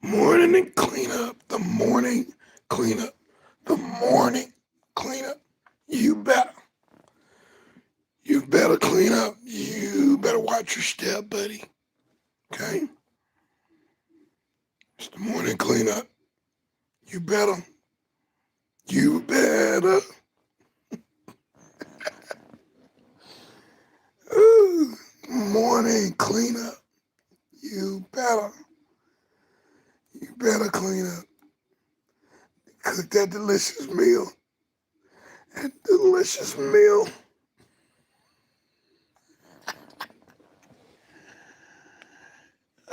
Morning and clean up. The morning cleanup. The morning cleanup. You better. You better clean up. You better watch your step, buddy. Okay? It's the morning cleanup. You better. You better. Ooh, morning cleanup. You better. You better clean up. Cook that delicious meal. That delicious meal.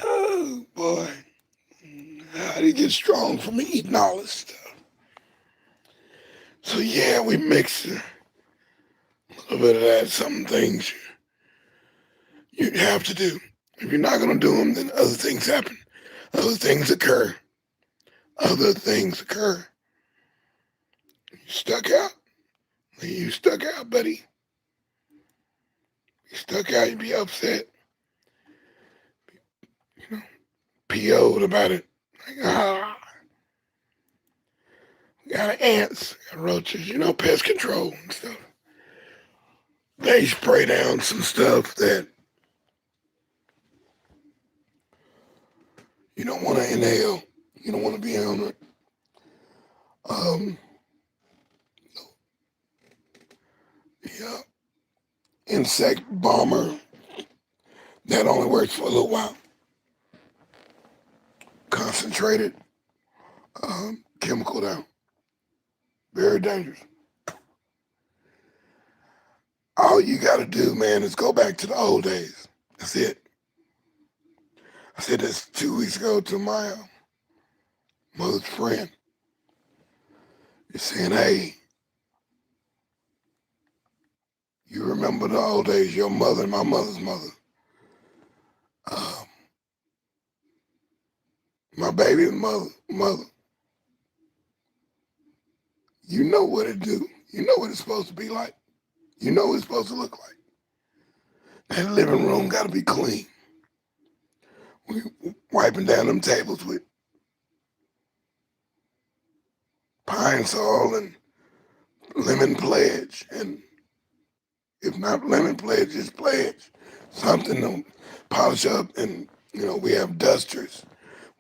Oh, boy. How do you get strong from eating all this stuff? So, yeah, we mix a little bit of that. Some things you have to do. If you're not going to do them, then other things happen. Other things occur. Other things occur. You stuck out. You stuck out, buddy. You stuck out, you'd be upset. You know, PO'd about it. Like, we got ants, got roaches, pest control and stuff. They spray down some stuff that you don't want to inhale. You don't want to be on it. Yeah, insect bomber. That only works for a little while. Concentrated chemical down. Very dangerous. All you got to do, man, is go back to the old days. That's it. I said this 2 weeks ago to my mother's friend. You're saying, hey, you remember the old days, your mother and my mother's mother. Um, my baby's mother. You know what it do. You know what it's supposed to be like. You know what it's supposed to look like. That living room got to be clean. We wiping down them tables with Pine Sol and Lemon Pledge, and if not Lemon Pledge, just Pledge. Something to polish up, and we have dusters.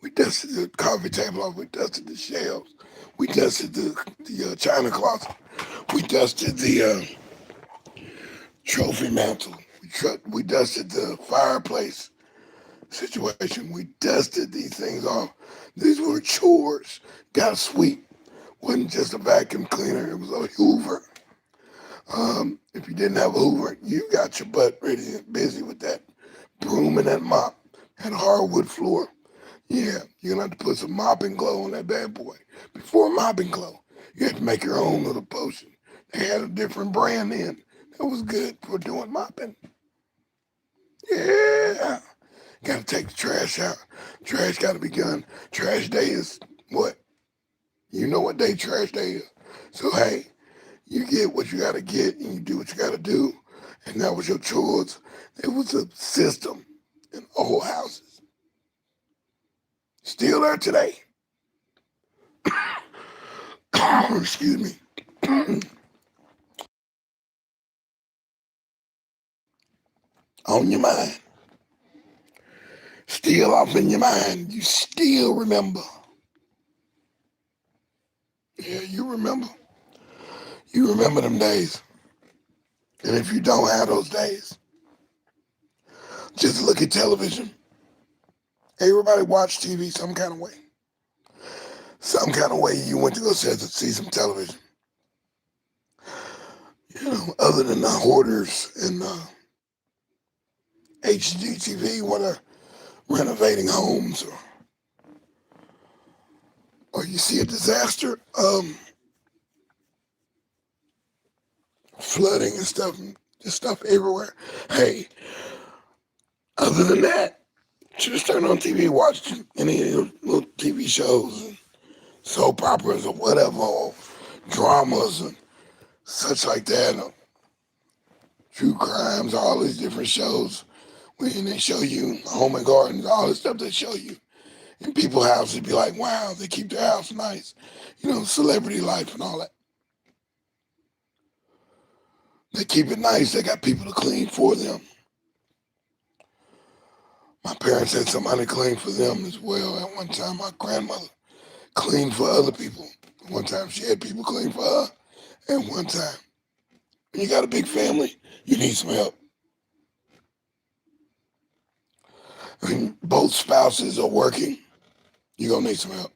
We dusted the coffee table off. We dusted the shelves. We dusted the china closet. We dusted the trophy mantle. We dusted the fireplace situation. We dusted these things off. These were chores. Got to sweep. Wasn't just a vacuum cleaner. It was a Hoover. If you didn't have a Hoover, you got your butt ready and busy with that broom and that mop. Had a hardwood floor. Yeah, you're gonna have to put some mopping glow on that bad boy. Before mopping glow, you had to make your own little potion. They had a different brand then. That was good for doing mopping. Yeah. Gotta take the trash out. Trash gotta be done. Trash day is what? You know what day trash day is. So hey, you get what you gotta get and you do what you gotta do. And that was your chores. It was a system in old houses. Still there today. Excuse me. On your mind. Still off in your mind. You still remember. Yeah, you remember. You remember them days. And if you don't have those days, just look at television. Everybody watch TV some kind of way. Some kind of way you went to go see some television. Other than the hoarders and HGTV, what are renovating homes, or you see a disaster, flooding and stuff, just stuff everywhere. Hey, other than that, just turn on TV, watch any of those little TV shows, and soap operas or whatever, or dramas and such like that, or true crimes, all these different shows. When they show you Home and Gardens, all the stuff they show you, And people's houses be like, wow, they keep their house nice. Celebrity life and all that. They keep it nice. They got people to clean for them. My parents had somebody clean for them as well. At one time, my grandmother cleaned for other people. One time, she had people clean for her. At one time, when you got a big family, you need some help. When both spouses are working, you're going to need some help.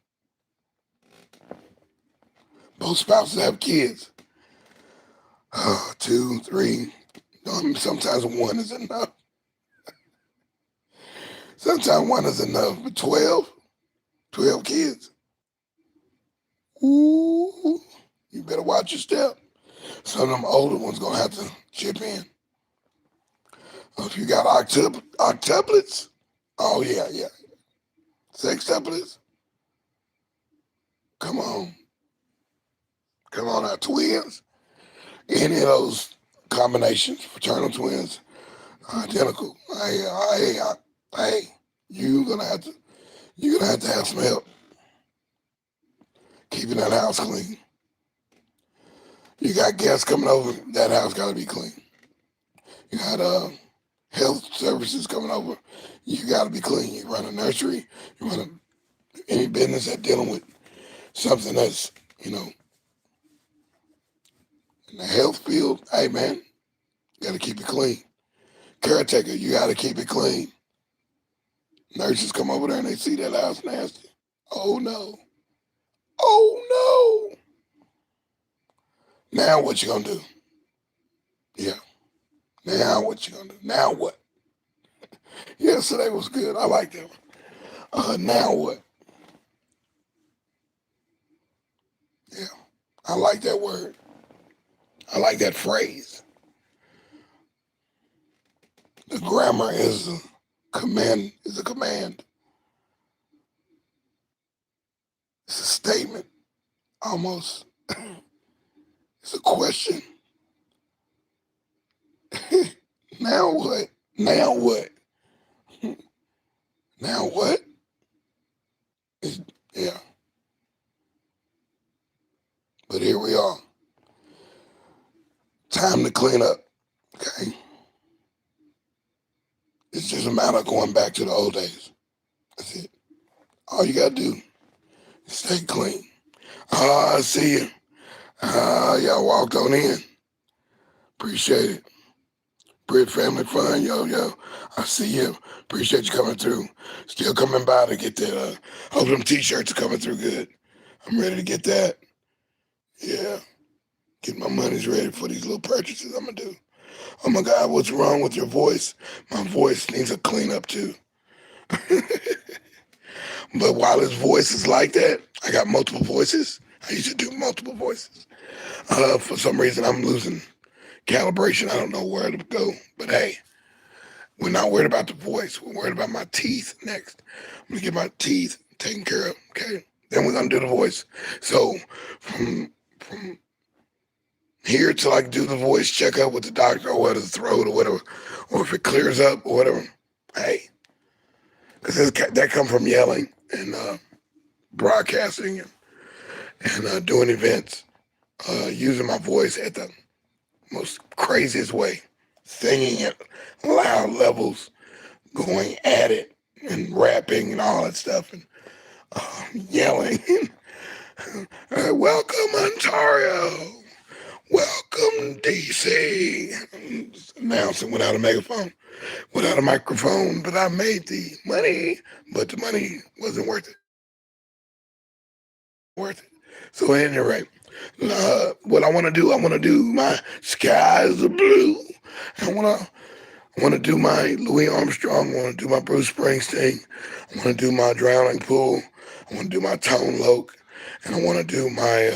Both spouses have kids. 2, 3. Sometimes one is enough. Sometimes one is enough, but 12 kids. Ooh, you better watch your step. Some of them older ones gonna have to chip in. If you got octuplets, oh yeah. Sextuplets, come on. Come on out, twins. Any of those combinations, fraternal twins, identical. Hey, you're gonna have to have some help keeping that house clean. You got guests coming over, that house gotta be clean. You got health services coming over, you gotta be clean. You run a nursery, you run any business that's dealing with something that's, in the health field, hey man, you gotta keep it clean. Caretaker, you gotta keep it clean. Nurses come over there and they see that house nasty. Oh no. Oh no. Now what you gonna do? Yeah. Now what you gonna do? Now what? Yesterday was good. I like that one. Now what? Yeah. I like that word. I like that phrase. The grammar is a command. Is a command. It's a statement. Almost. It's a question. Now what? Now what? Now what? Yeah. But here we are. Time to clean up. Okay. It's just a matter of going back to the old days. That's it. All you gotta do is stay clean. I see you. Y'all walked on in. Appreciate it. Brit Family Fun, yo. I see you. Appreciate you coming through. Still coming by to get that. Hope them t-shirts are coming through good. I'm ready to get that. Yeah. Get my monies ready for these little purchases I'm gonna do. Oh my God, what's wrong with your voice? My voice needs a cleanup too. But while his voice is like that, I got multiple voices. I used to do multiple voices. For some reason, I'm losing calibration. I don't know where to go. But hey, we're not worried about the voice. We're worried about my teeth next. I'm gonna get my teeth taken care of. Okay. Then we're gonna do the voice. So from here till I can do the voice checkup with the doctor or the throat or whatever, or if it clears up or whatever. Hey, because that come from yelling and broadcasting and doing events, using my voice at the most craziest way, singing at loud levels, going at it and rapping and all that stuff and yelling. Welcome Ontario. Welcome deSz'e. Announcing without a megaphone, without a microphone, but I made the money, but the money wasn't worth it. So at any rate, what I want to do my skies are blue. I want to do my Louis Armstrong. I want to do my Bruce Springsteen. I want to do my Drowning Pool. I want to do my Tone Loc, and I want to do my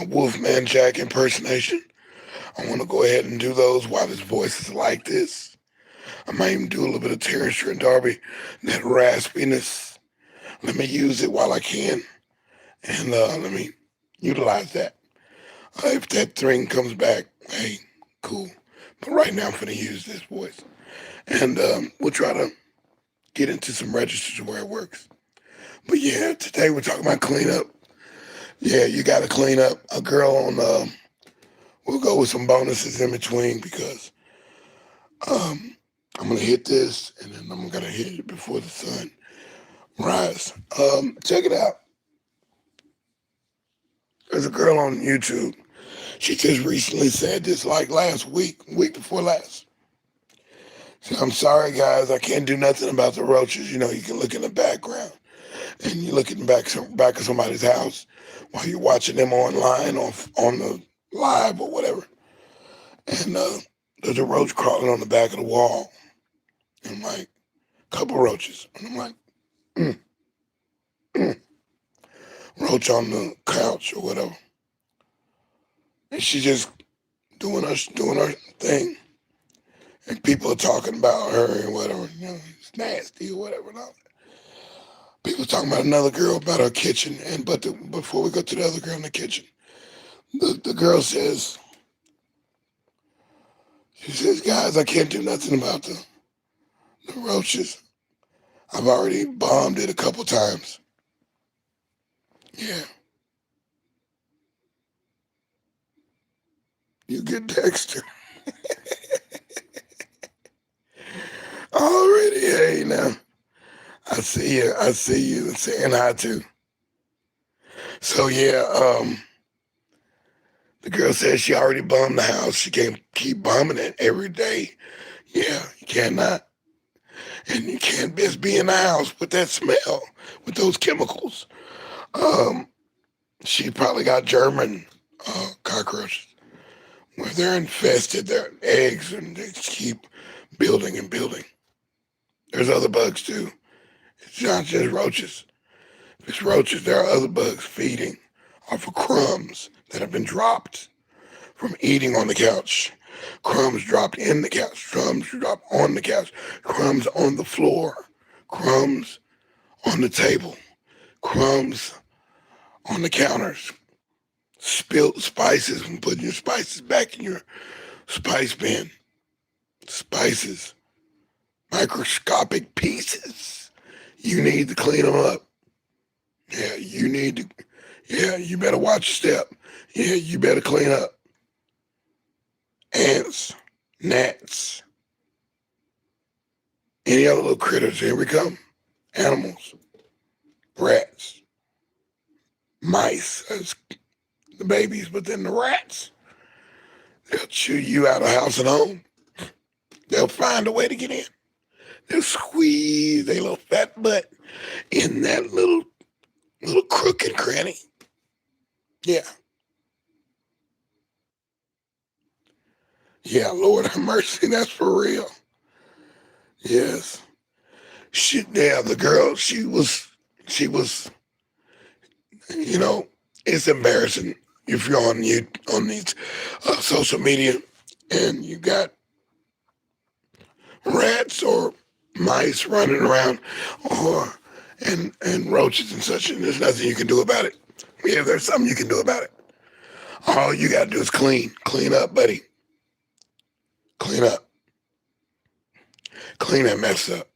Wolfman Jack impersonation. I want to go ahead and do those while his voice is like this. I might even do a little bit of Terrence Trent D'Arby, that raspiness. Let me use it while I can, and let me utilize that. If that thing comes back, hey, cool. But right now I'm going to use this voice. And we'll try to get into some registers where it works. But yeah, today we're talking about cleanup. Yeah, you got to clean up. A girl on, we'll go with some bonuses in between because um, I'm going to hit this and then I'm going to hit it before the sun rise. Check it out. There's a girl on YouTube. She just recently said this like last week before last. So I'm sorry, guys. I can't do nothing about the roaches. You know, you can look in the background and you look in the back of somebody's house while you're watching them online on the live or whatever. And there's a roach crawling on the back of the wall. And I'm like, couple roaches. And I'm like, mm, mm. Roach on the couch or whatever. And she's just doing her thing. And people are talking about her and whatever, you know, it's nasty or whatever. And all that. People talking about another girl about her kitchen, before we go to the other girl in the kitchen, the girl says, guys, I can't do nothing about the roaches. I've already bombed it a couple times. Yeah. You get Dexter. Already, hey, now. I see you saying hi too. So yeah, the girl says she already bombed the house. She can't keep bombing it every day. Yeah, you cannot. And you can't just be in the house with that smell, with those chemicals. Um, she probably got German cockroaches where they're infested, their eggs, and they just keep building and building. There's other bugs too. It's not just roaches. If it's roaches, there are other bugs feeding off of crumbs that have been dropped from eating on the couch. Crumbs dropped in the couch, crumbs dropped on the couch, crumbs on the floor, crumbs on the table, crumbs on the counters, spilled spices and putting your spices back in your spice bin. Spices, microscopic pieces. You need to clean them up. Yeah, you better watch your step. Yeah, you better clean up. Ants, gnats, any other little critters. Here we come. Animals, rats, mice, that's the babies, but then the rats, they'll chew you out of house and home. They'll find a way to get in. They'll squeeze their little fat butt in that little crook and cranny. Yeah. Yeah, Lord have mercy, that's for real. Yes. The girl, she was, you know, it's embarrassing if you're on these social media and you got rats or mice running around or and roaches and such, and there's nothing you can do about it. Yeah, there's something you can do about it. All you gotta do is clean up, buddy. Clean up. Clean that mess up.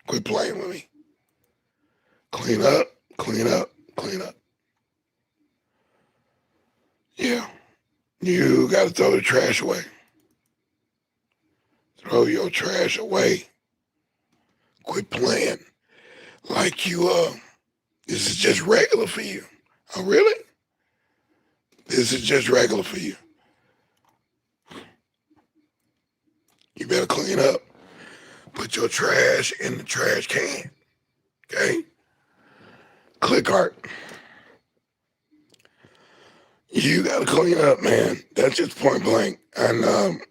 Quit playing with me. Clean up, clean up, clean up. Yeah. You gotta throw the trash away. Throw your trash away. Quit playing like this is just regular for you. Oh, really? This is just regular for you. You better clean up. Put your trash in the trash can. Okay? Click art. You gotta clean up, man. That's just point blank. And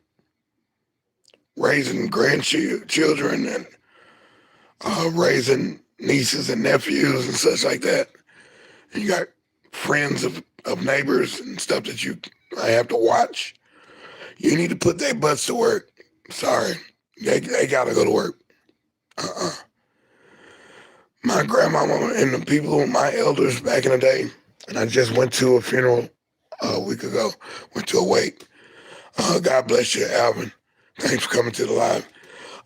raising grandchildren and raising nieces and nephews and such like that. And you got friends of neighbors and stuff that I have to watch. You need to put their butts to work. Sorry. They gotta go to work. My grandmama and the people, my elders back in the day, and I just went to a funeral a week ago, went to a wake. God bless you, Alvin. Thanks for coming to the live.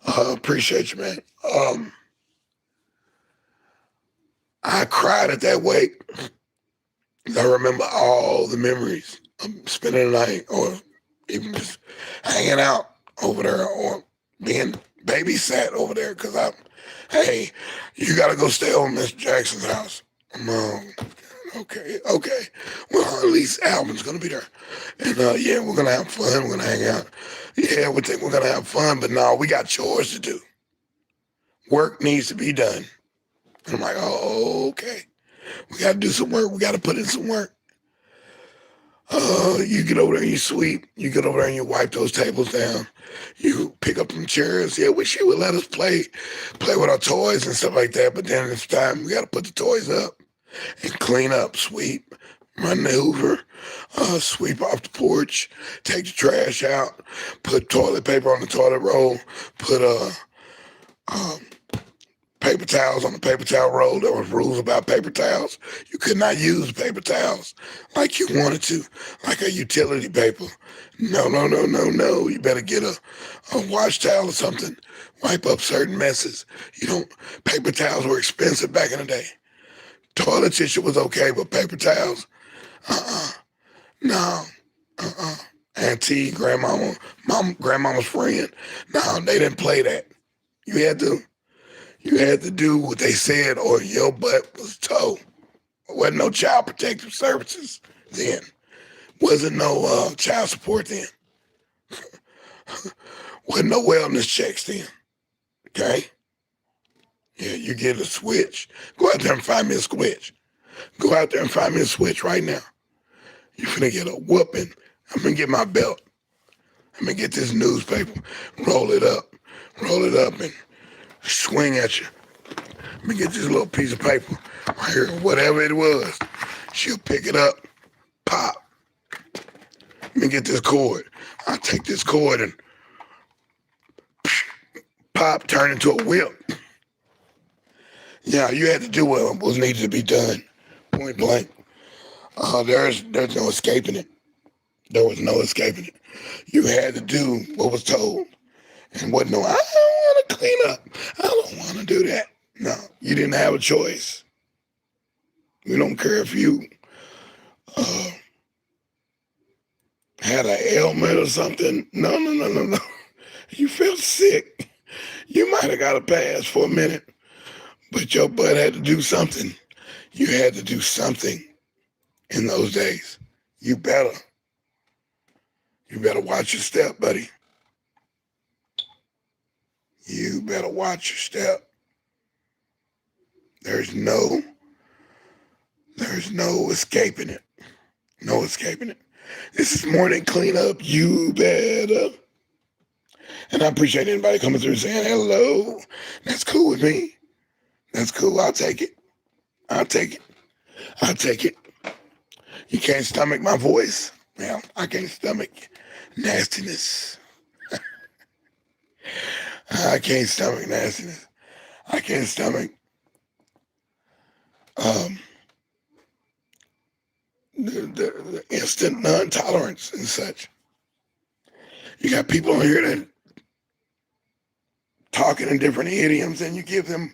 Appreciate you, man. I cried at that wake. I remember all the memories of spending the night or even just hanging out over there or being babysat over there because hey, you got to go stay over Miss Jackson's house. Okay. Well, at least Alvin's going to be there. And yeah, we're going to have fun. We're going to hang out. Yeah, we think we're going to have fun, but no, we got chores to do. Work needs to be done. And I'm like, oh, okay. We got to do some work. We got to put in some work. You get over there and you sweep. You get over there and you wipe those tables down. You pick up some chairs. Yeah, wish you would let us play with our toys and stuff like that. But then it's time we got to put the toys up and clean up, sweep, run the Hoover, sweep off the porch, take the trash out, put toilet paper on the toilet roll, put um, paper towels on the paper towel roll. There was rules about paper towels. You could not use paper towels like you wanted to, like a utility paper. No. You better get a wash towel or something. Wipe up certain messes. Paper towels were expensive back in the day. Toilet tissue was okay, but paper towels, no, Auntie, grandmama's friend, no, they didn't play that. You had to do what they said, or your butt was told. There wasn't no child protective services then. Wasn't no child support then. Wasn't no wellness checks then. Okay. Yeah, you get a switch. Go out there and find me a switch. Go out there and find me a switch right now. You finna get a whooping. I'm gonna get my belt. I'm gonna get this newspaper, roll it up and swing at you. Let me get this little piece of paper right here, whatever it was. She'll pick it up, pop. Let me get this cord. I'll take this cord and pop, turn into a whip. Yeah, you had to do what was needed to be done, point blank. There's no escaping it. There was no escaping it. You had to do what was told. And I don't want to clean up. I don't want to do that. No, you didn't have a choice. We don't care if you had an ailment or something. No. You felt sick. You might have got a pass for a minute, but your butt had to do something. You had to do something in those days. You better watch your step, buddy. You better watch your step. There's no escaping it. No escaping it. This is morning cleanup. You better. And I appreciate anybody coming through saying hello. That's cool with me. That's cool. I'll take it. You can't stomach my voice. Well, I can't stomach nastiness. I can't stomach nastiness. I can't stomach the instant non-tolerance and such. You got people on here that talking in different idioms, and you give them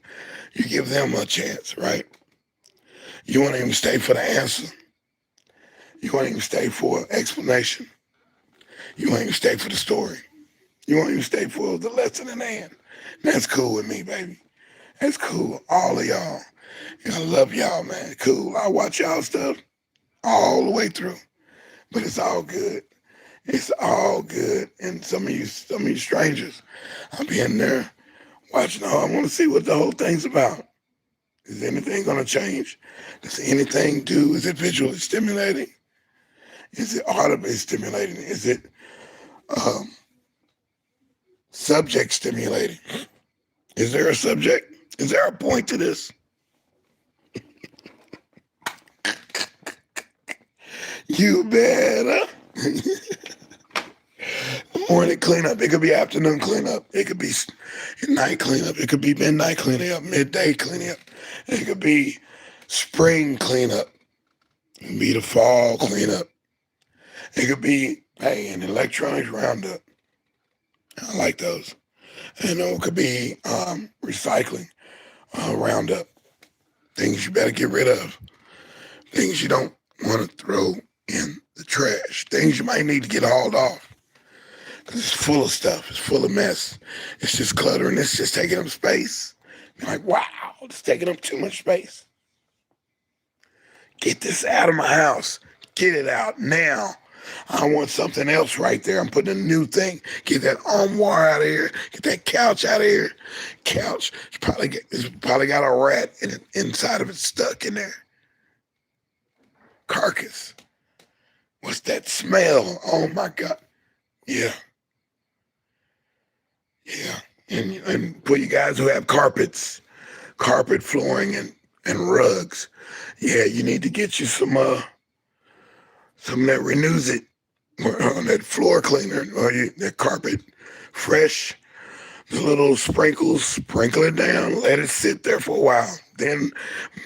a chance, right? You won't even stay for the answer. You won't even stay for an explanation. You won't even stay for the story. You won't even stay for the lesson in hand. That's cool with me, baby. That's cool. All of y'all. I love y'all, man. Cool. I watch y'all stuff all the way through. But it's all good. It's all good. And some of you strangers, I'll be in there watching. I want to see what the whole thing's about. Is anything going to change? Does anything do? Is it visually stimulating? Is it audibly stimulating? Is it subject stimulating? Is there a subject? Is there a point to this? You better. Morning cleanup. It could be afternoon cleanup. It could be night cleanup. It could be midnight cleanup, midday cleanup. It could be spring cleanup. It could be the fall cleanup. It could be, hey, an electronics roundup. I like those. You know, it could be recycling, roundup, things you better get rid of, things you don't want to throw in the trash, things you might need to get hauled off because it's full of stuff, it's full of mess, it's just clutter and it's just taking up space. You're like, wow, it's taking up too much space. Get this out of my house. Get it out now. I want something else right there. I'm putting a new thing. Get that armoire out of here. Get that couch out of here. Couch. It's probably got a rat inside of it stuck in there. Carcass. What's that smell? Oh my God. Yeah. Yeah. And for you guys who have carpet flooring and rugs, yeah, you need to get you some that renews it, or that floor cleaner, or that carpet fresh. The little sprinkles, sprinkle it down, let it sit there for a while, then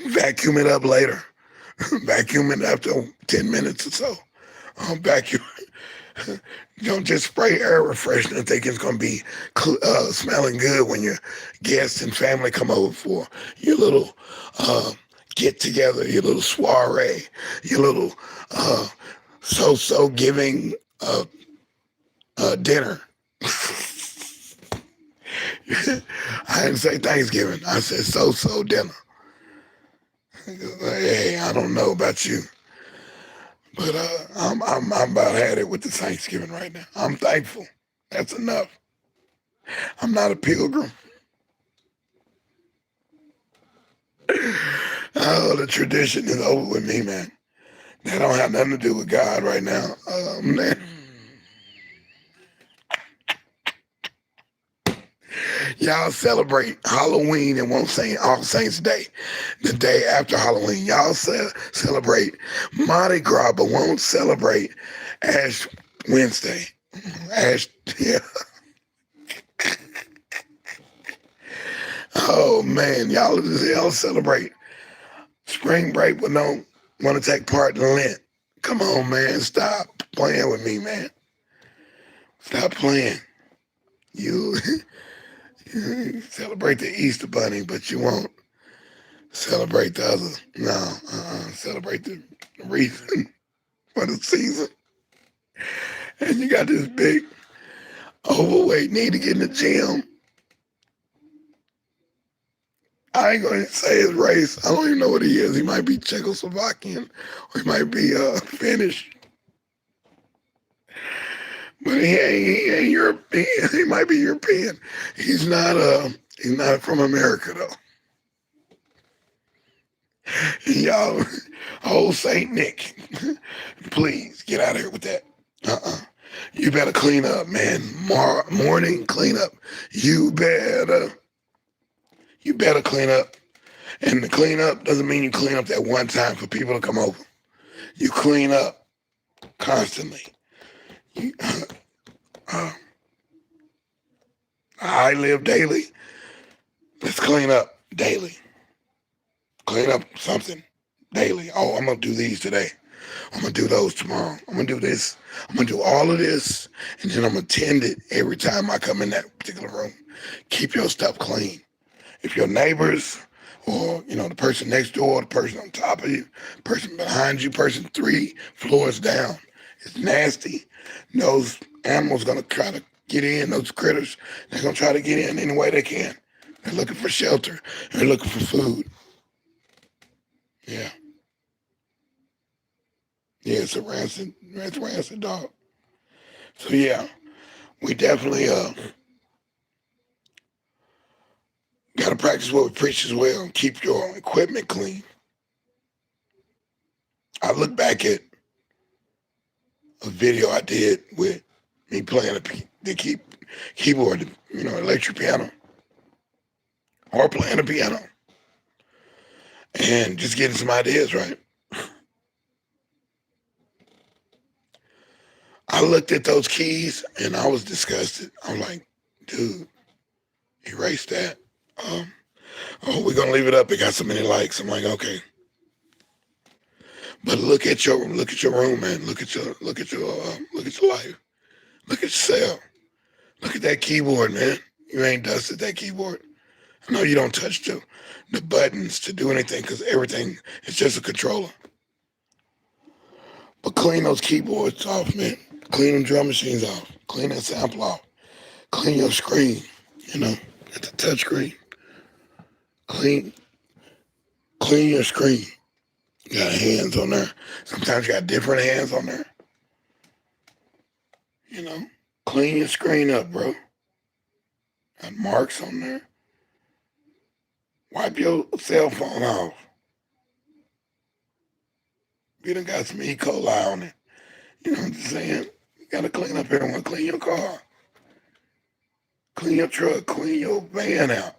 vacuum it up later. Vacuum it after 10 minutes or so. Vacuum. Don't just spray air freshener thinking it's going to be smelling good when your guests and family come over for your little get together, your little soiree, your little so giving dinner. I didn't say Thanksgiving. I said so dinner. Hey, I don't know about you, but I'm about had it with the Thanksgiving right now. I'm thankful. That's enough. I'm not a pilgrim. Oh, the tradition is over with me, man. That don't have nothing to do with God right now. Man. Y'all celebrate Halloween and won't say All Saints Day the day after Halloween. Y'all celebrate Mardi Gras, but won't celebrate Ash Wednesday. Ash, yeah. Oh man, y'all celebrate spring break, but don't want to take part in Lent. Come on, man, stop playing with me, man. Stop playing. You, you celebrate the Easter Bunny, but you won't celebrate the other. No, celebrate the reason for the season. And you got this big overweight need to get in the gym. I ain't gonna say his race. I don't even know what he is. He might be Czechoslovakian or he might be Finnish. But he ain't European. He might be European. He's not from America though. Y'all, old Saint Nick, please get out of here with that. You better clean up, man. Morning cleanup. You better clean up. And the clean up doesn't mean you clean up that one time for people to come over. You clean up constantly. You, I live daily. Let's clean up daily. Clean up something daily. Oh, I'm going to do these today. I'm going to do those tomorrow. I'm going to do this. I'm going to do all of this. And then I'm going to tend it every time I come in that particular room. Keep your stuff clean. If your neighbors or, the person next door, the person on top of you, person behind you, person 3 floors down, it's nasty. Those animals going to try to get in, those critters, they're going to try to get in any way they can. They're looking for shelter. They're looking for food. Yeah. Yeah, it's a rancid dog. So yeah, we definitely got to practice what we preach as well. Keep your equipment clean. I look back at a video I did with me playing the keyboard, electric piano, or playing the piano, and just getting some ideas right. I looked at those keys and I was disgusted. I'm like, dude, erase that. Oh, we're gonna leave it up. It got so many likes. I'm like, okay. But look at your room, man. Look at your life. Look at yourself. Look at that keyboard, man. You ain't dusted that keyboard. I know you don't touch the buttons to do anything because everything is just a controller. But clean those keyboards off, man. Clean them drum machines off. Clean that sample off. Clean your screen, you know, at the touch screen. Clean, clean your screen. You got hands on there. Sometimes you got different hands on there. You know, clean your screen up, bro. Got marks on there. Wipe your cell phone off. You done got some E. coli on it. You know what I'm saying? You gotta clean up everyone. Clean your car. Clean your truck. Clean your van out.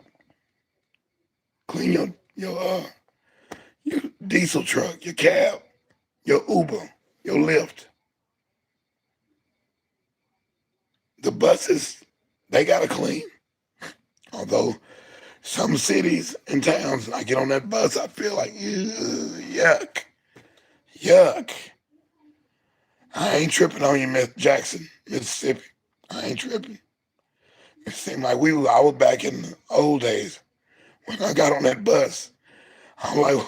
Clean your diesel truck, your cab, your Uber, your Lyft. The buses, they gotta clean. Although some cities and towns, I get on that bus, I feel like, yuck, yuck. I ain't tripping on you, Miss Jackson, Mississippi. I ain't tripping. It seemed like I was back in the old days when I got on that bus. I'm like,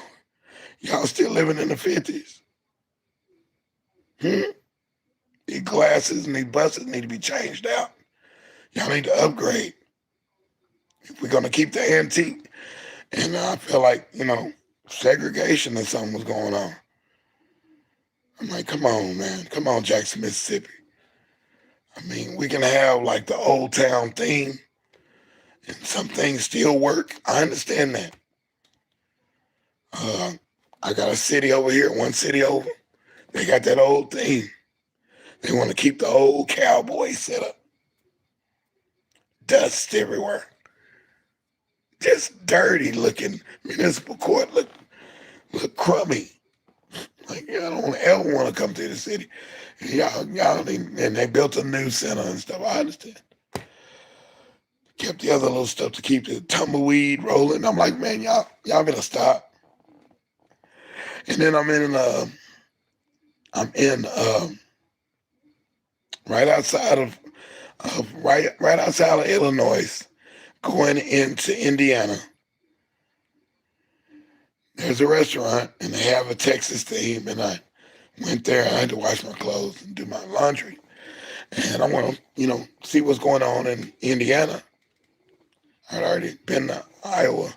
y'all still living in the 50s. These glasses and these buses need to be changed out. Y'all need to upgrade. If we're going to keep the antique, and I feel like, segregation or something was going on. I'm like, come on, man. Come on, Jackson, Mississippi. I mean, we can have like the old town theme and some things still work. I understand that. I got a city over here, one city over. They got that old theme. They want to keep the old cowboy setup. Dust everywhere. Just dirty looking municipal court look crummy. Like, I don't ever want to come to the city. And they built a new center and stuff. I understand. Kept the other little stuff to keep the tumbleweed rolling. I'm like, man, y'all better stop. And then I'm in right outside of right outside of Illinois, going into Indiana. There's a restaurant and they have a Texas theme, and I went there. I had to wash my clothes and do my laundry, and I want to, see what's going on in Indiana. I'd already been to Iowa.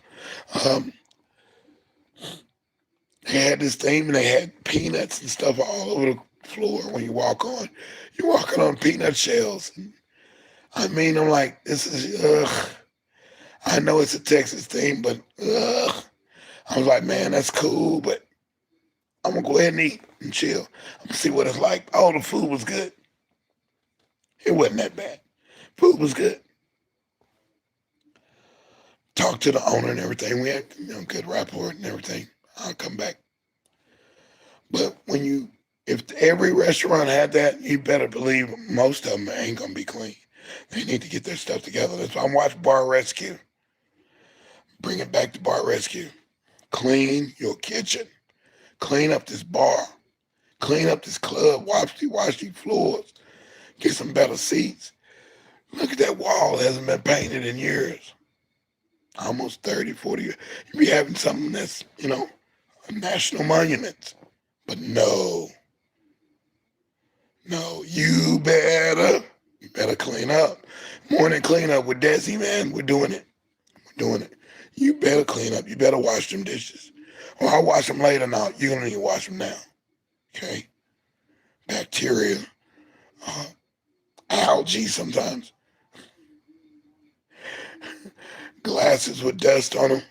They had this theme, and they had peanuts and stuff all over the floor when you walk on. You're walking on peanut shells. And, I'm like, this is, ugh. I know it's a Texas theme, but ugh. I was like, man, that's cool, but I'm going to go ahead and eat and chill. I'm going to see what it's like. Oh, the food was good. It wasn't that bad. Food was good. Talked to the owner and everything. We had good rapport and everything. I'll come back. But if every restaurant had that, you better believe most of them ain't going to be clean. They need to get their stuff together. That's why I'm watching Bar Rescue. Bring it back to Bar Rescue. Clean your kitchen. Clean up this bar. Clean up this club. Wash these floors. Get some better seats. Look at that wall. It hasn't been painted in years. Almost 30, 40 years. You be having something that's, a national monument. But no, you better clean up. Morning cleanup with deSz'e, man. We're doing it. You better clean up. You better wash them dishes. Or I'll wash them later now. You don't need to wash them now. Okay? Bacteria, algae sometimes. Glasses with dust on them.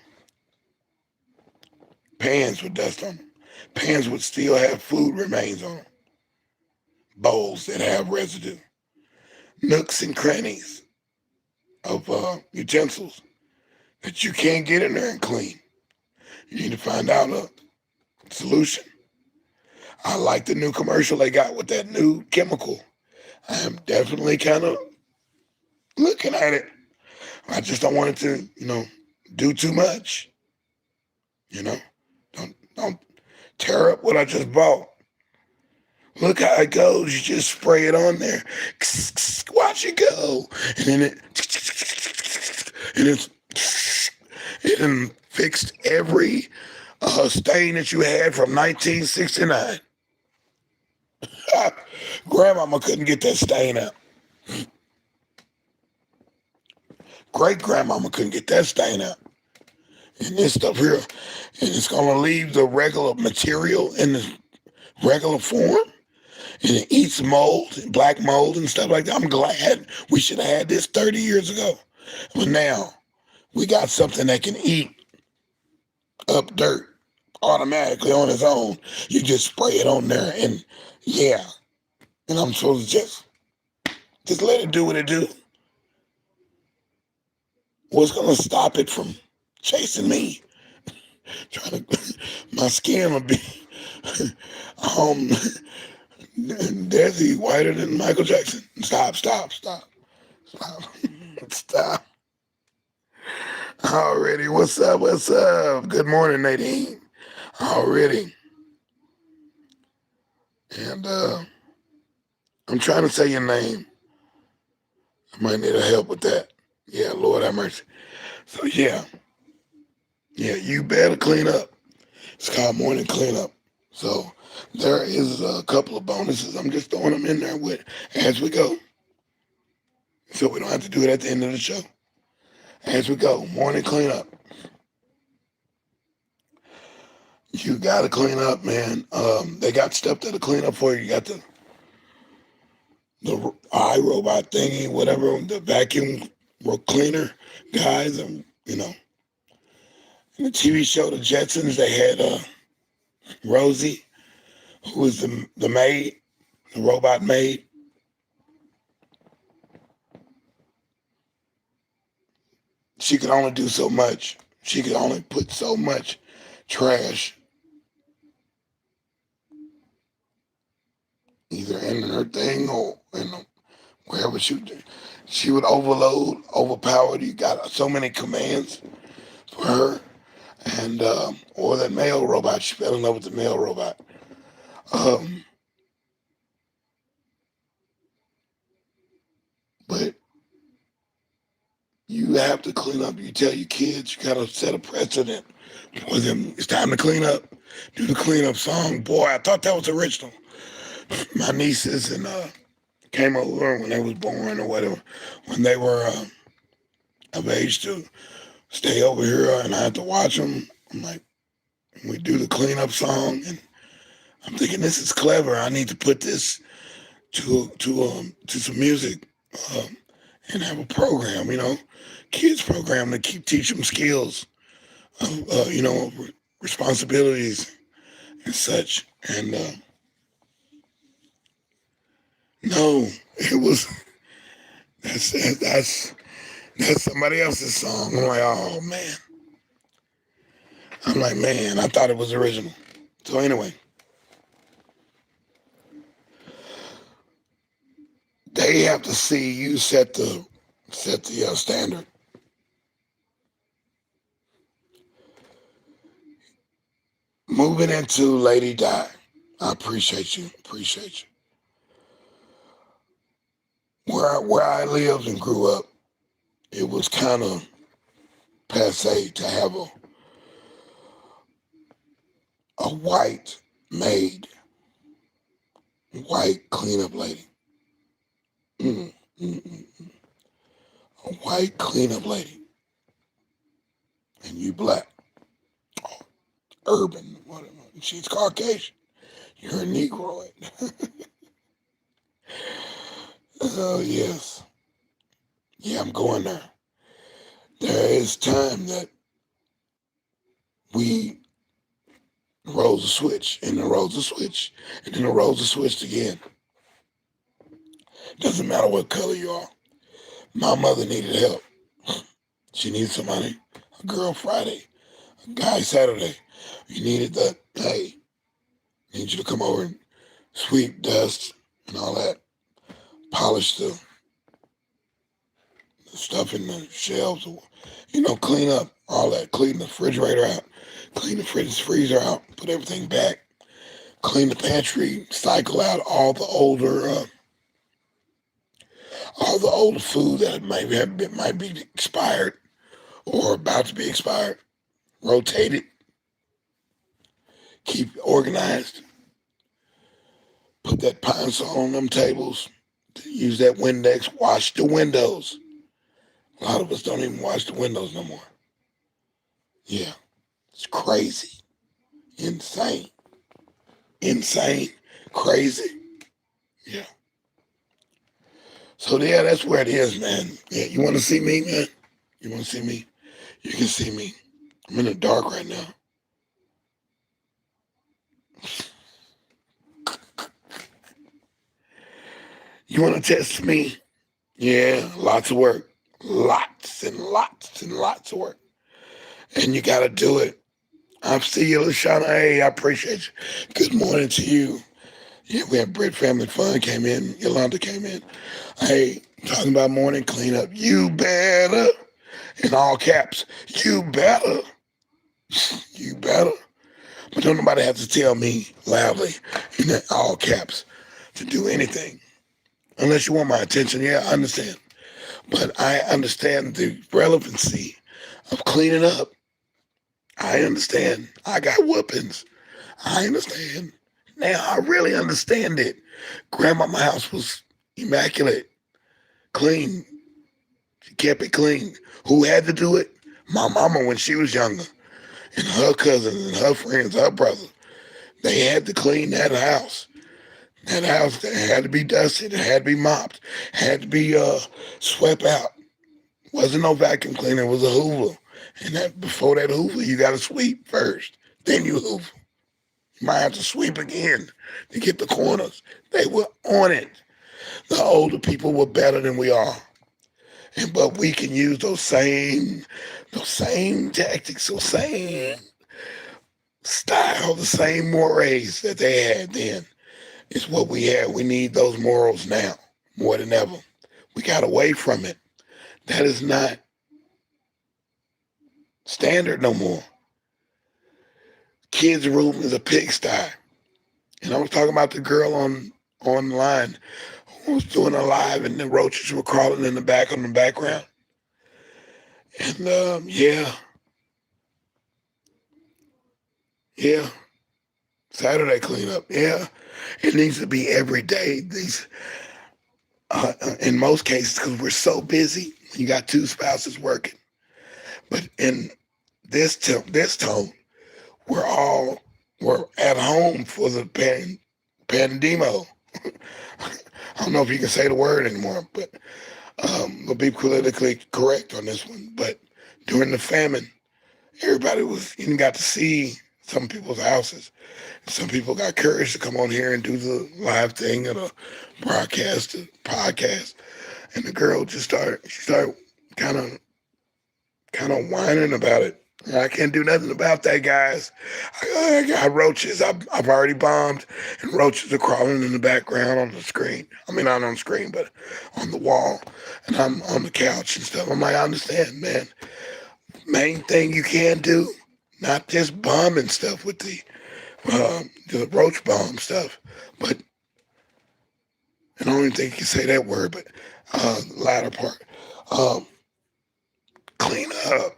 Pans with dust on them. Pans would still have food remains on them. Bowls that have residue. Nooks and crannies of utensils that you can't get in there and clean. You need to find out a solution. I like the new commercial they got with that new chemical. I am definitely kind of looking at it. I just don't want it to, do too much. Don't tear up what I just bought. Look how it goes. You just spray it on there. Watch it go. And then and it done fixed every stain that you had from 1969. Grandmama couldn't get that stain out. Great grandmama couldn't get that stain out. And this stuff here, and it's gonna leave the regular material in the regular form, and it eats mold, black mold and stuff like that. I'm glad we should have had this 30 years ago. But now we got something that can eat up dirt automatically on its own. You just spray it on there and yeah. And I'm supposed to just let it do what it do. What's gonna stop it from chasing me? Trying to my skin will be um DeSz'e whiter than Michael Jackson. Stop, stop, stop, stop, stop. Already, what's up? What's up? Good morning, Nadine. Already. And I'm trying to say your name. I might need a help with that. Yeah, Lord have mercy. So yeah, you better clean up. It's called morning cleanup. So there is a couple of bonuses. I'm just throwing them in there with as we go, so we don't have to do it at the end of the show. As we go, morning cleanup. You gotta clean up, man. They got stuff that'll clean up for you. You got the iRobot thingy, whatever, the vacuum cleaner guys, and in the TV show The Jetsons, they had Rosie, who was the maid, the robot maid. She could only do so much. She could only put so much trash either in her thing or wherever she would overload, overpower. You got so many commands for her, and or that male robot. She fell in love with the male robot. Um, but you have to clean up. You tell your kids, you gotta set a precedent for them. It's time to clean up. Do the cleanup song. Boy, I thought that was original. My nieces and came over when they was born or whatever, when they were of age to stay over here, and I had to watch them. I'm like, we do the cleanup song, and I'm thinking this is clever. I need to put this to some music and have a program, kids program to teach them skills, responsibilities and such. And no, it was that's somebody else's song. I'm like, oh man. I'm like, man, I thought it was original. So anyway, they have to see you set the standard. Moving into Lady Di, I appreciate you. Appreciate you. Where I lived and grew up, it was kind of passe to have a white maid, white cleanup lady. Mm, mm, mm, mm. A white cleanup lady, and you black, urban, whatever. She's Caucasian. You're a Negroid. Oh yes, yeah, I'm going there. There is time that we rolls a switch, and then rolls a switch, and then the rolls are switched again. Doesn't matter what color you are. My mother needed help. She needed somebody. A girl Friday, a guy Saturday. You needed that. Hey, I need you to come over and sweep, dust, and all that. Polish the stuff in the shelves. Clean up all that. Clean the refrigerator out. Clean the freezer out. Put everything back. Clean the pantry. Cycle out all the older food that might be expired. or about to be expired. Rotate it. Keep it organized. Put that Pine Sol on them tables. Use that Windex. Wash the windows. A lot of us don't even wash the windows no more. Yeah, it's crazy. Insane. Insane. Crazy. Yeah. So yeah, that's where it is, man. Yeah, you want to see me, man? You want to see me? You can see me. I'm in the dark right now. You want to test me? Yeah, lots of work. Lots and lots and lots of work. And you got to do it. I see you, Lashana. Hey, I appreciate you. Good morning to you. Yeah, we had Brit Family Fun came in. Yolanda came in. Hey, talking about morning cleanup. You better. In all caps. You better. You better. But don't nobody have to tell me loudly in all caps to do anything. Unless you want my attention, yeah, I understand. But I understand the relevancy of cleaning up. I understand. I got whoopings. I understand. Now I really understand it. Grandma, my house was immaculate, clean. She kept it clean. Who had to do it? My mama when she was younger, and her cousins and her friends, her brother. They had to clean that house. That house that had to be dusted, it had to be mopped, had to be swept out. Wasn't no vacuum cleaner, it was a Hoover. And that before that Hoover, you gotta sweep first. Then you Hoover. You might have to sweep again to get the corners. They were on it. The older people were better than we are. But we can use those same tactics, those same style, the same mores that they had then. It's what we have. We need those morals now more than ever. We got away from it. That is not standard no more. Kids' room is a pigsty. And I was talking about the girl online who was doing a live and the roaches were crawling in the back on the background. And yeah, Saturday cleanup. Yeah, it needs to be every day. These, in most cases, because we're so busy, you got two spouses working. But in this tone, we're at home for the pandemo. I don't know if you can say the word anymore, but we'll be politically correct on this one. But during the famine, everybody was even got to see some people's houses. Some people got courage to come on here and do the live thing or the broadcast, the podcast. And the girl just started kind of whining about it. I can't do nothing about that, guys. I got roaches. I've already bombed, and roaches are crawling in the background on the screen. I mean, not on the screen, but on the wall. And I'm on the couch and stuff. I'm like, I understand, man. Main thing you can do, not just bombing stuff with the roach bomb stuff, but and I don't even think you can say that word, but latter part, um, clean up.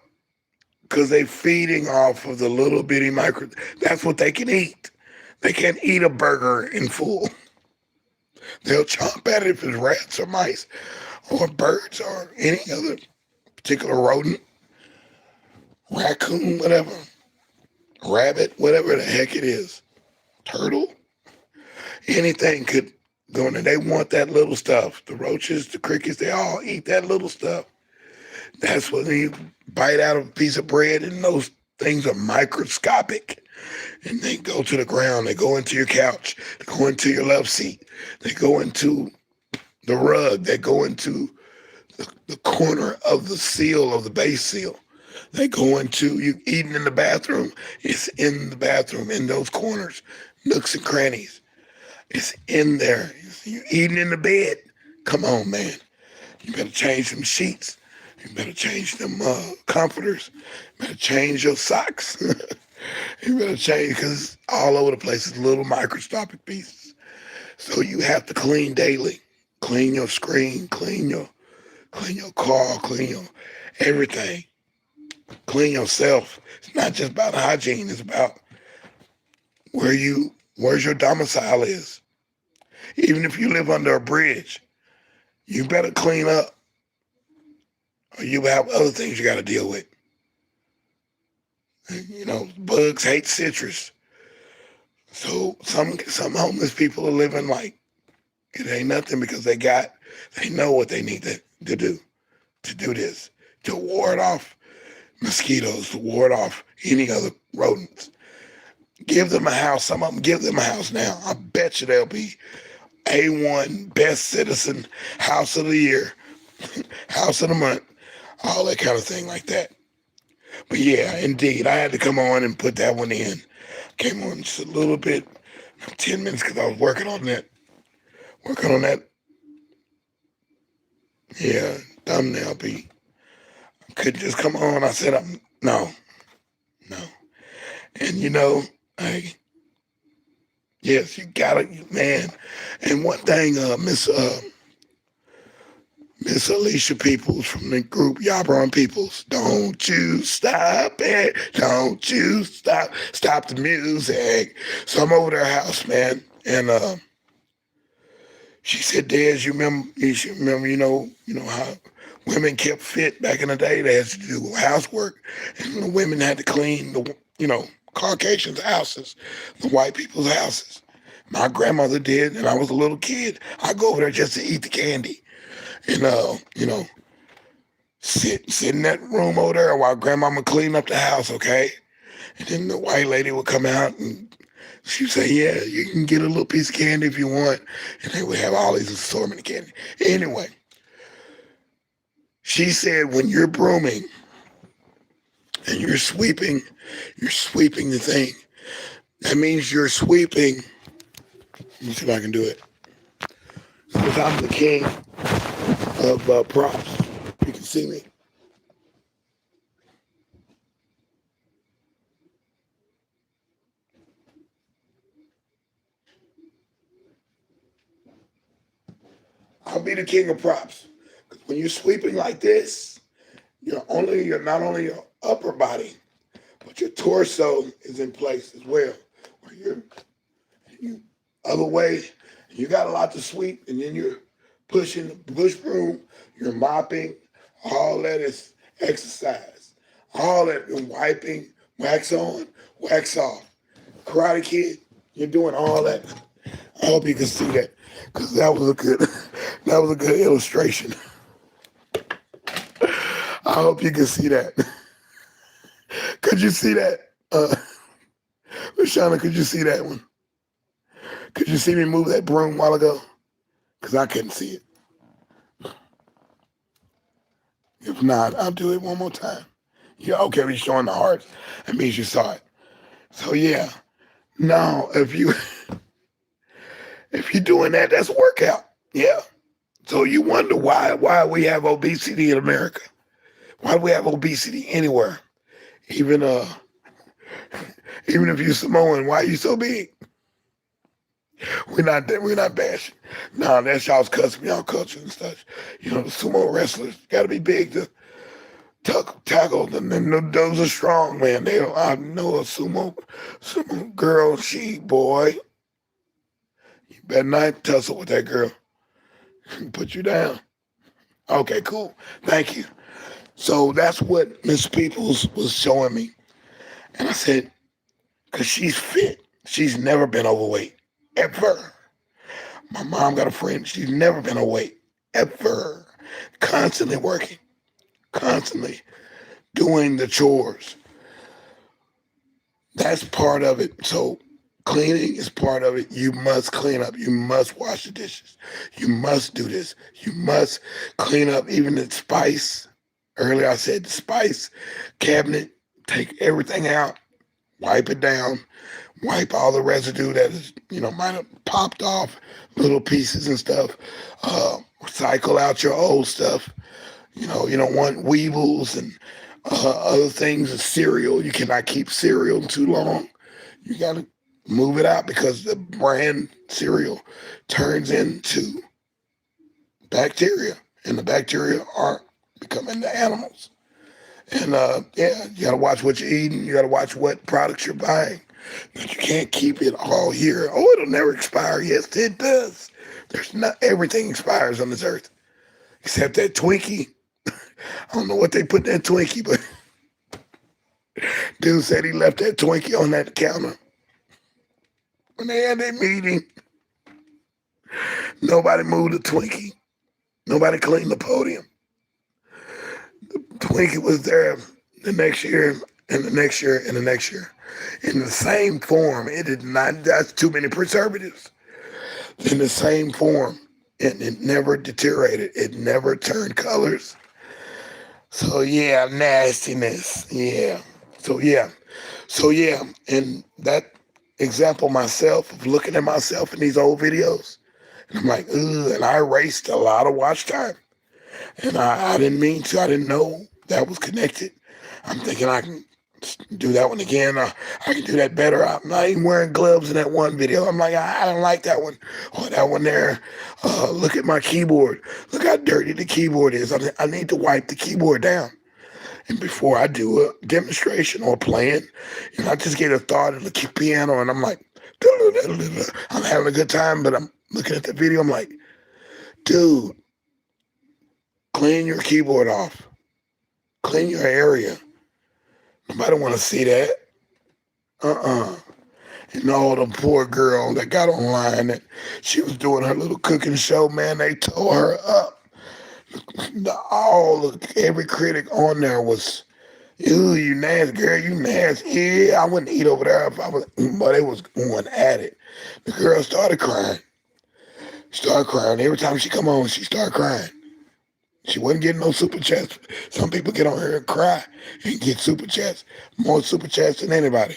Because they feeding off of the little bitty micro. That's what they can eat. They can't eat a burger in full. They'll chomp at it if it's rats or mice or birds or any other particular rodent, raccoon, whatever, rabbit, whatever the heck it is, turtle. Anything could go in there. They want that little stuff. The roaches, the crickets, they all eat that little stuff. That's when you bite out of a piece of bread and those things are microscopic. And they go to the ground. They go into your couch. They go into your love seat. They go into the rug. They go into the corner of the seal, of the base seal. They go into you eating in the bathroom. It's in the bathroom, in those corners, nooks and crannies. It's in there. You eating in the bed. Come on, man. You better change some sheets. You better change them comforters. You better change your socks. You better change because it's all over the place. It's little microscopic pieces. So you have to clean daily. Clean your screen. Clean your car. Clean your everything. Clean yourself. It's not just about hygiene. It's about where's your domicile is. Even if you live under a bridge, you better clean up, or you have other things you got to deal with. Bugs hate citrus. So some homeless people are living like it ain't nothing because they know what they need to do this, to ward off mosquitoes, to ward off any other rodents. Give them a house. Some of them give them a house now. I bet you they'll be A1 best citizen, house of the year, house of the month, all that kind of thing like that. But yeah, indeed, I had to come on and put that one in. Came on just a little bit, 10 minutes because I was working on that. Yeah, thumbnail beat. Couldn't just come on. I said, no. And hey, yes, you gotta, man. And one thing, Miss Alicia Peoples from the group Yabron Peoples, don't you stop it. Don't you stop the music. So I'm over their house, man. And she said, Dez, you should remember, how women kept fit back in the day. They had to do housework. And the women had to clean Caucasians' houses, the white people's houses. My grandmother did, and I was a little kid. I go over there just to eat the candy. And sit in that room over there while grandmama clean up the house, okay? And then the white lady would come out and she'd say, yeah, you can get a little piece of candy if you want. And they would have all these assortment of candy. Anyway, she said when you're brooming and you're sweeping the thing. That means you're sweeping. Let me see if I can do it. Since I'm the king of props, you can see me. I'll be the king of props. Because when you're sweeping like this, you're not only your upper body, but your torso is in place as well. Where you other way, you got a lot to sweep, and then you're pushing the push broom, you're mopping, all that is exercise. All that and wiping, wax on, wax off. Karate Kid, you're doing all that. I hope you can see that, because that was a good illustration. I hope you can see that. Could you see that? Lashana, could you see that one? Could you see me move that broom a while ago? Because I couldn't see it. If not, I'll do it one more time. Yeah, okay, we're showing the hearts. That means you saw it. So yeah. Now, if you're doing that, that's a workout. Yeah. So you wonder why we have obesity in America. Why do we have obesity anywhere? Even if you're Samoan, why are you so big? We're not bashing. No, that's y'all's custom, y'all culture and stuff. The sumo wrestlers gotta be big to tackle them. And those are strong, man. I know a sumo girl, boy. You better not tussle with that girl. Put you down. Okay, cool. Thank you. So that's what Miss Peoples was showing me. And I said, because she's fit. She's never been overweight. Ever. My mom got a friend. She's never been overweight. Ever. Constantly working. Constantly doing the chores. That's part of it. So cleaning is part of it. You must clean up. You must wash the dishes. You must do this. You must clean up even the spice. Earlier I said the spice cabinet. Take everything out. Wipe it down. Wipe all the residue that is, might have popped off, little pieces and stuff. Cycle out your old stuff. You don't want weevils and other things, and cereal. You cannot keep cereal too long. You got to move it out because the bran cereal turns into bacteria, and the bacteria are becoming the animals. And yeah, you gotta watch what you're eating. You gotta watch what products you're buying. But you can't keep it all here. Oh, it'll never expire. Yes, it does. There's not everything expires on this earth except that Twinkie. I don't know what they put in that Twinkie, but dude said he left that Twinkie on that counter when they had their meeting. Nobody moved the Twinkie. Nobody cleaned the podium. Twinkie was there the next year and the next year and the next year in the same form. It did not. That's too many preservatives. In the same form, and it never deteriorated. It never turned colors. So yeah, nastiness. Yeah. So yeah. So yeah, and that example myself of looking at myself in these old videos, and I'm like, ugh, and I erased a lot of watch time. And I didn't mean to. I didn't know that was connected. I'm thinking I can do that one again. I can do that better. I'm not even wearing gloves in that one video. I'm like, I don't like that one. Oh, that one there. Look at my keyboard. Look how dirty the keyboard is. I need to wipe the keyboard down. And before I do a demonstration or playing, I just get a thought of the piano, and I'm like, I'm having a good time, but I'm looking at the video. I'm like, dude, clean your keyboard off. Clean your area. Nobody want to see that. And all the poor girl that got online that she was doing her little cooking show, man, they tore her up. Every critic on there was, ew, you nasty girl, you nasty. Yeah, I wouldn't eat over there if I was, but they was going at it. The girl started crying. Started crying. Every time she come on, she started crying. She wasn't getting no super chats. Some people get on here and cry and get super chats. More super chats than anybody.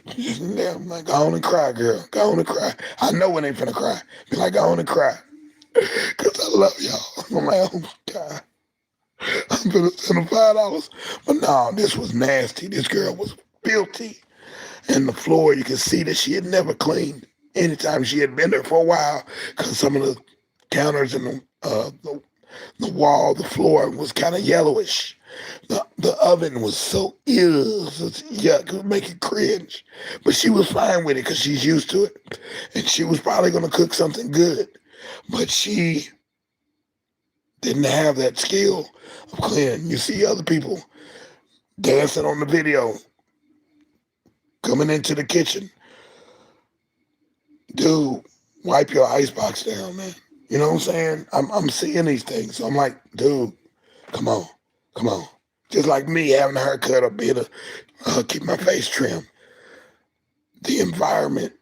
Just, yeah, I'm like, go on and cry, girl. Go on and cry. I know when they finna cry. Be like, go on and cry. Because I love y'all. I'm like, oh my God. I'm gonna send them $5. But no, this was nasty. This girl was filthy. And the floor, you can see that she had never cleaned anytime she had been there for a while, because some of the counters and the wall, the floor was kind of yellowish. The oven was so ill, so yuck, it would make it cringe. But she was fine with it because she's used to it. And she was probably going to cook something good. But she didn't have that skill of cleaning. You see other people dancing on the video, coming into the kitchen. Dude, wipe your icebox down, man. You know what I'm saying? I'm seeing these things. So I'm like, dude, come on, come on. Just like me having a haircut or being keep my face trimmed. The environment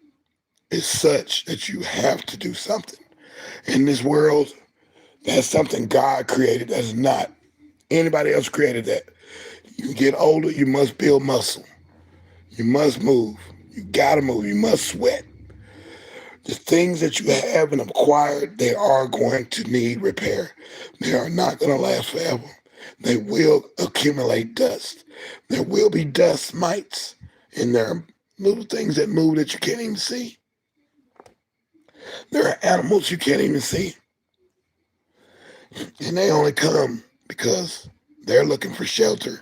is such that you have to do something. In this world, that's something God created. That's not anybody else created that. You get older, you must build muscle. You must move. You gotta move. You must sweat. The things that you have and acquired, they are going to need repair. They are not going to last forever. They will accumulate dust. There will be dust mites, and there are little things that move that you can't even see. There are animals you can't even see, and they only come because they're looking for shelter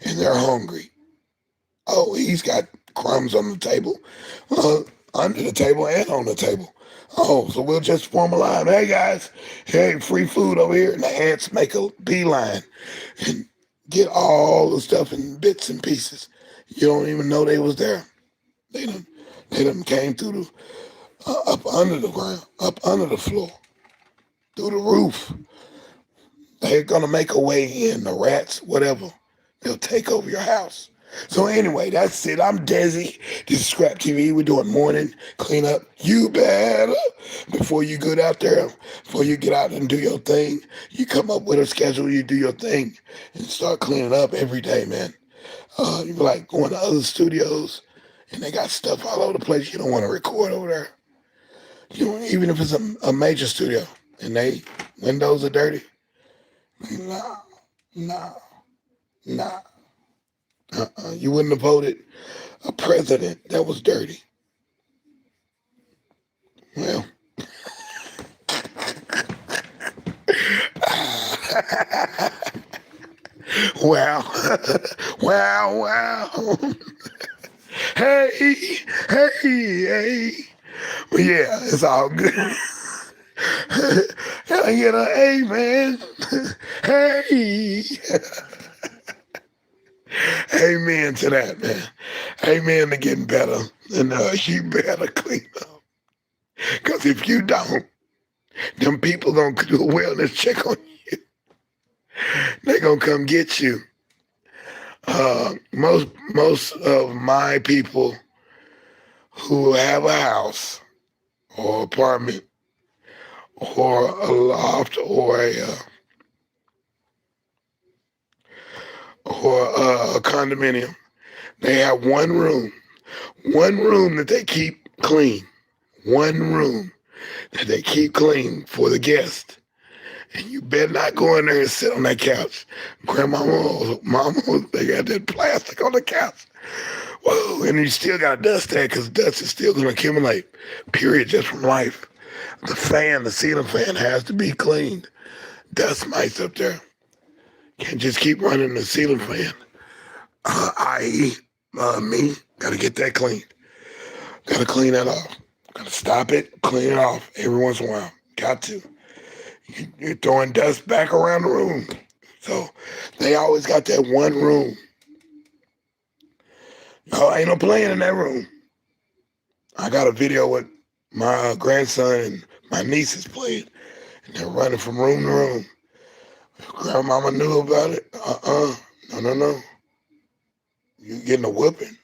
and they're hungry. Oh, he's got crumbs on the table, under the table and on the table. Oh, so we'll just form a line. Hey, guys, hey, free food over here. And the ants make a beeline and get all the stuff in bits and pieces. You don't even know they was there. They done came through up under the ground, up under the floor, through the roof. They're going to make a way in, the rats, whatever. They'll take over your house. So anyway, that's it. I'm deSz'e. This is Scrap TV. We're doing morning cleanup. You better, before you get out there, before you get out and do your thing, you come up with a schedule, you do your thing, and start cleaning up every day, man. You like going to other studios, and they got stuff all over the place. You don't want to record over there. You know, even if it's a major studio, and they windows are dirty. No, no, no. You wouldn't have voted a president that was dirty. Well, Wow. Wow, wow. Hey, hey, hey. Well, yeah, it's all good. I get a amen. Hey. Amen to that, man. Amen to getting better. And you better clean up. Because if you don't, them people gonna do a wellness check on you. They gonna come get you. Most of my people who have a house or apartment or a loft or a condominium, they have one room that they keep clean, one room that they keep clean for the guest. And you better not go in there and sit on that couch. Grandmama, mama, they got that plastic on the couch. Whoa, and you still got to dust that because dust is still going to accumulate, period, just from life. The ceiling fan has to be cleaned. Dust mites up there. Can't just keep running the ceiling fan. I.e., me, got to get that cleaned. Got to clean that off. Got to stop it, clean it off every once in a while. Got to. You're throwing dust back around the room. So they always got that one room. No, ain't no playing in that room. I got a video with my grandson and my nieces playing, and they're running from room to room. Grandmama knew about it. No. You getting a whooping.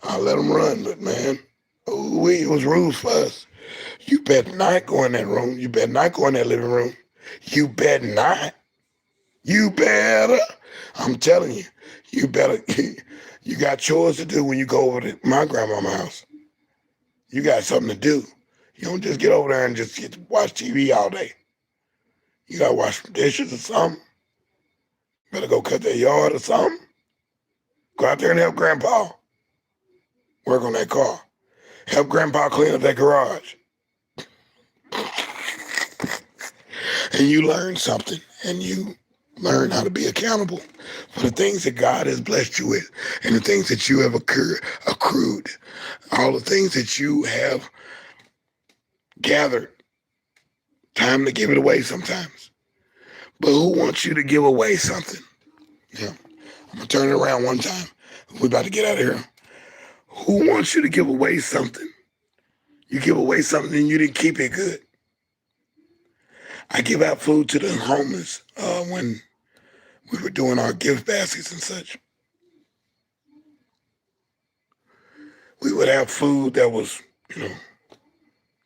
I let them run, but man, it was rules for us. You better not go in that room. You better not go in that living room. You better not. You better. I'm telling you, you better. You got chores to do when you go over to my grandmama's house. You got something to do. You don't just get over there and just get to watch TV all day. You got to wash some dishes or something. Better go cut their yard or something. Go out there and help Grandpa work on that car. Help Grandpa clean up that garage. And you learn something, and you learn how to be accountable for the things that God has blessed you with and the things that you have accrued, all the things that you have gathered. Time to give it away sometimes. But who wants you to give away something? Yeah. I'm going to turn it around one time. We're about to get out of here. Who wants you to give away something? You give away something and you didn't keep it good. I give out food to the homeless when we were doing our gift baskets and such. We would have food that was,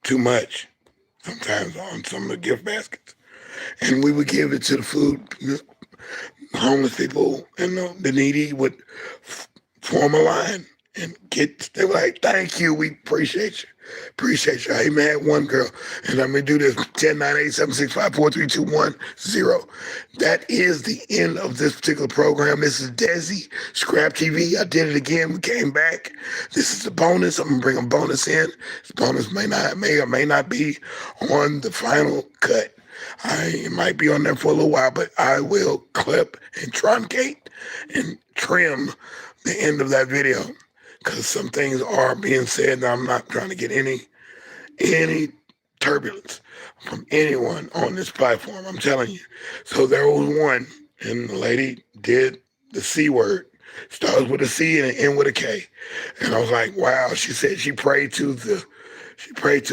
too much sometimes on some of the gift baskets. And we would give it to the homeless people, and the needy would form a line and they were like, thank you, we appreciate you. Appreciate you. I even had one girl, and let me do this 109876543210. That is the end of this particular program. This is deSz'e, Scrap TV. I did it again. We came back. This is a bonus. I'm gonna bring a bonus in. This bonus may or may not be on the final cut. It might be on there for a little while, but I will clip and truncate and trim the end of that video because some things are being said and I'm not trying to get any turbulence from anyone on this platform. I'm telling you. So there was one, and the lady did the C word. Starts with a C and end with a K. And I was like, wow. She said she prayed to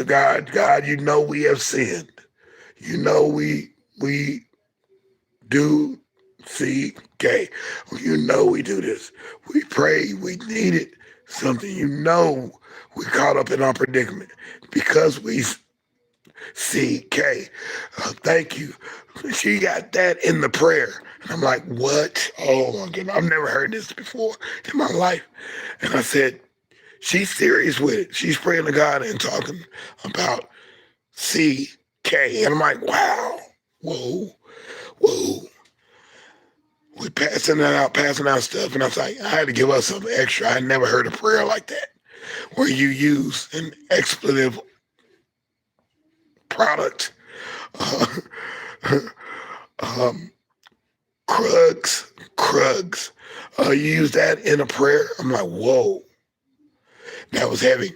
God. God, you know we have sinned. You know we do CK. You know we do this. We pray. We needed something. You know we caught up in our predicament because we CK. Thank you. She got that in the prayer. And I'm like, what? Oh my goodness. I've never heard this before in my life. And I said, she's serious with it. She's praying to God and talking about CK. And I'm like, wow. Whoa. We passing out stuff. And I was like, I had to give us something extra. I never heard a prayer like that where you use an expletive product. Uh, um, Krugs. You use that in a prayer. I'm like, whoa, that was heavy.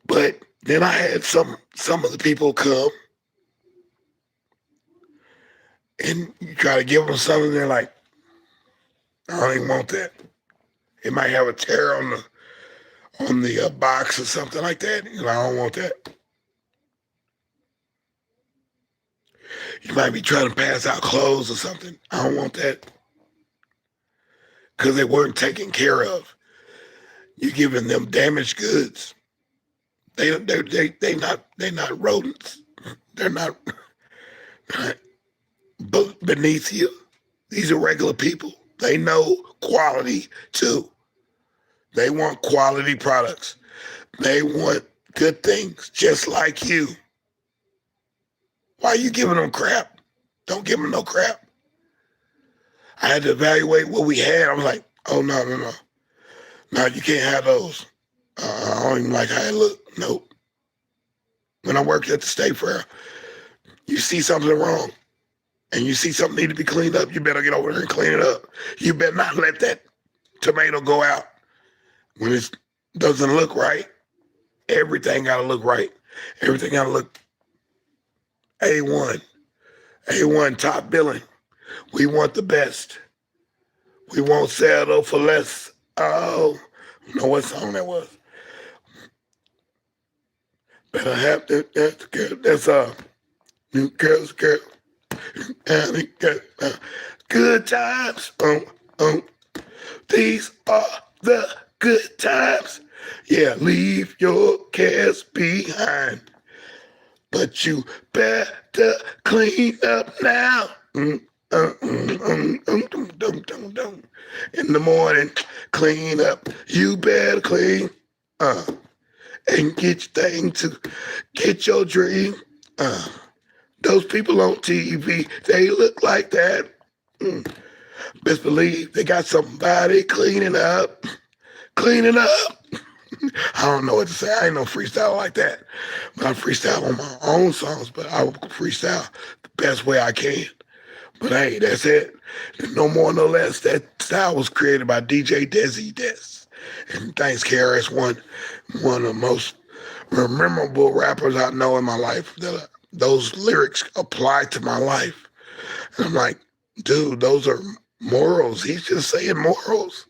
But then I had some of the people come and you try to give them something. They're like, I don't even want that. It might have a tear on the box or something like that. You know, I don't want that. You might be trying to pass out clothes or something. I don't want that because they weren't taken care of. You're giving them damaged goods. They're not rodents. They're not beneath you. These are regular people. They know quality too. They want quality products. They want good things, just like you. Why are you giving them crap? Don't give them no crap. I had to evaluate what we had. I was like, oh, no. No, you can't have those. I don't even like how it look. Nope. When I worked at the State Fair, you see something wrong and you see something need to be cleaned up, you better get over there and clean it up. You better not let that tomato go out. When it doesn't look right, everything got to look right. Everything got to look A1. A1 top billing. We want the best. We won't settle for less. Oh, I don't know what song that was. Better have that's good. That's girls, good times. These are the good times. Yeah, leave your cares behind, but you better clean up now. In the morning, clean up. You better clean and get your thing to get your dream. Those people on TV, they look like that. Best believe they got somebody cleaning up. I don't know what to say. I ain't no freestyle like that. But I freestyle on my own songs, but I will freestyle the best way I can. But hey, that's it. No more, no less. That style was created by DJ deSz'e. And thanks, KRS one of the most memorable rappers I know in my life. Those lyrics apply to my life. And I'm like, dude, those are morals. He's just saying morals.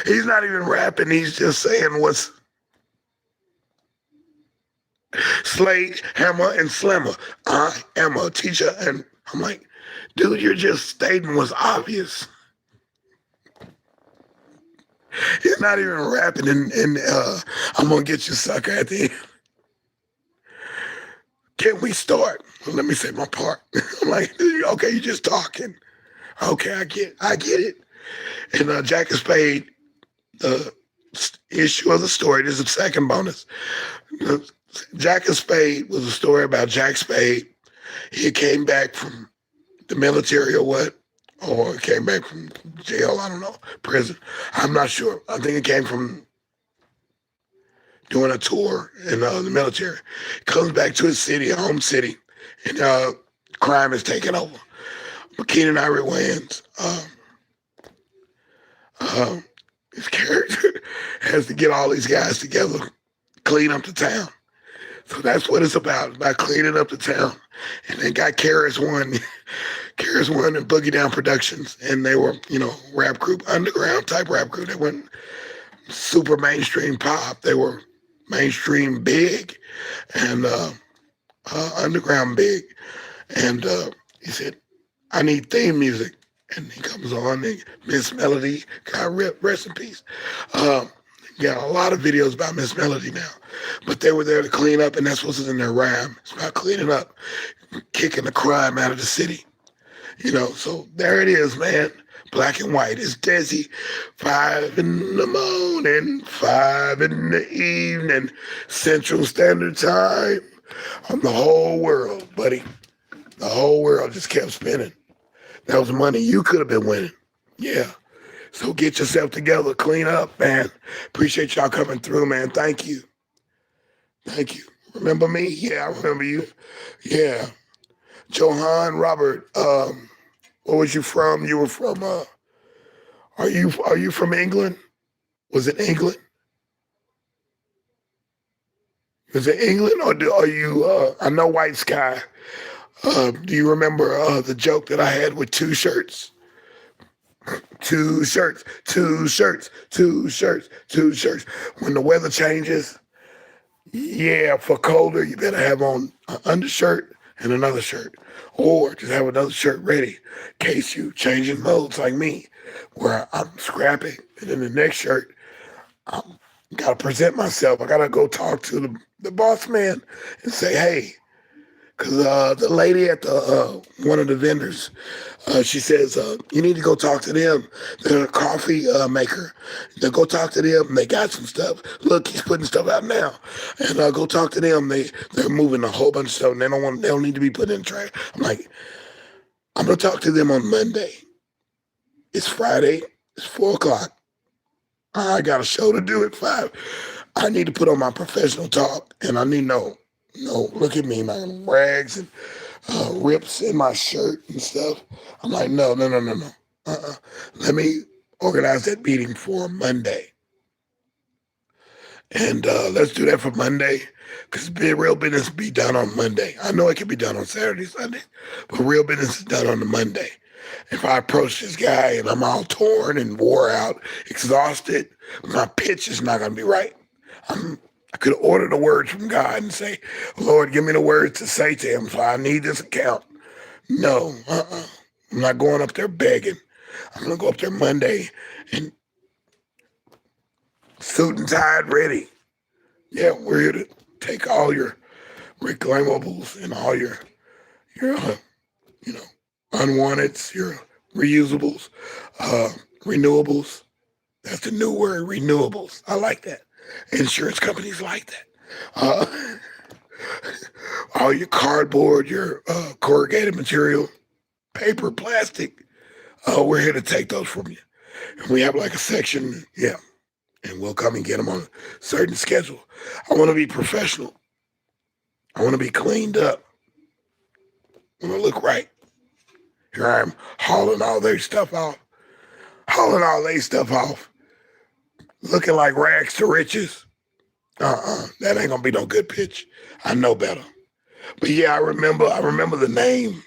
He's not even rapping. He's just saying what's Slade, Hammer, and Slimmer. I am a teacher. And I'm like, dude, you're just stating what's obvious. He's not even rapping and I'm going to get you, sucker, at the end. Can we start? Well, let me say my part. I'm like, okay, you're just talking. Okay, I get it. And Jack and Spade, the issue of the story, this is the second bonus. Jack and Spade was a story about Jack Spade. He came back from the military or what, or came back from jail, I don't know, prison. I'm not sure. I think it came from doing a tour in the military. Comes back to his city, home city, and crime is taking over. Keenan Ivory Wayans, his character has to get all these guys together, clean up the town. So that's what it's about cleaning up the town. And they got KRS-One and Boogie Down Productions, and they were, rap group, underground type rap group. They weren't super mainstream pop. They were mainstream big and underground big. And he said, I need theme music. And he comes on, and Miss Melody, God rest in peace. Got a lot of videos about Miss Melody now. But they were there to clean up, and that's what's in their rhyme. It's about cleaning up, kicking the crime out of the city. So there it is, man. Black and white. It's deSz'e. 5 in the morning, 5 in the evening, Central Standard Time. On the whole world, buddy. The whole world just kept spinning. That was money you could have been winning. Yeah. So get yourself together, clean up, man. Appreciate y'all coming through, man. Thank you. Thank you. Remember me? Yeah, I remember you. Yeah. Johan Robert, where was you from? You were from are you from England? Was it England? Was it England or are you I know White Sky. Do you remember the joke that I had with two shirts? Two shirts, two shirts, two shirts, two shirts. When the weather changes, yeah, for colder, you better have on an undershirt and another shirt. Or just have another shirt ready in case you changing modes like me, where I'm scrapping. And then the next shirt, I gotta present myself. I gotta go talk to the boss man and say, hey, because the lady at the one of the vendors, she says, you need to go talk to them. They're a coffee maker. They go talk to them. They got some stuff. Look, he's putting stuff out now, and go talk to them. They're moving a whole bunch of stuff. And they don't need to be put in trash. I'm like, I'm gonna talk to them on Monday. It's Friday. It's 4 o'clock. I got a show to do at 5. I need to put on my professional talk, and I need no. Look at me, man, rags and rips in my shirt and stuff. I'm like, no. Let me organize that meeting for Monday. And let's do that for Monday because real business be done on Monday. I know it can be done on Saturday, Sunday, but real business is done on the Monday. If I approach this guy and I'm all torn and wore out, exhausted, my pitch is not going to be right. I could order the words from God and say, Lord, give me the words to say to him, so I need this account. No, I'm not going up there begging. I'm going to go up there Monday and suit and tied ready. Yeah, we're here to take all your reclaimables and all your you know, unwanteds, your reusables, uh, renewables. That's the new word, renewables. I like that. Insurance companies like that. Uh, all your cardboard, your corrugated material, paper, plastic. We're here to take those from you. And we have like a section, yeah, and we'll come and get them on a certain schedule. I want to be professional. I want to be cleaned up. I want to look right. Here I am hauling all their stuff off, looking like rags to riches. That ain't gonna be no good pitch. I know better. But yeah, I remember the name,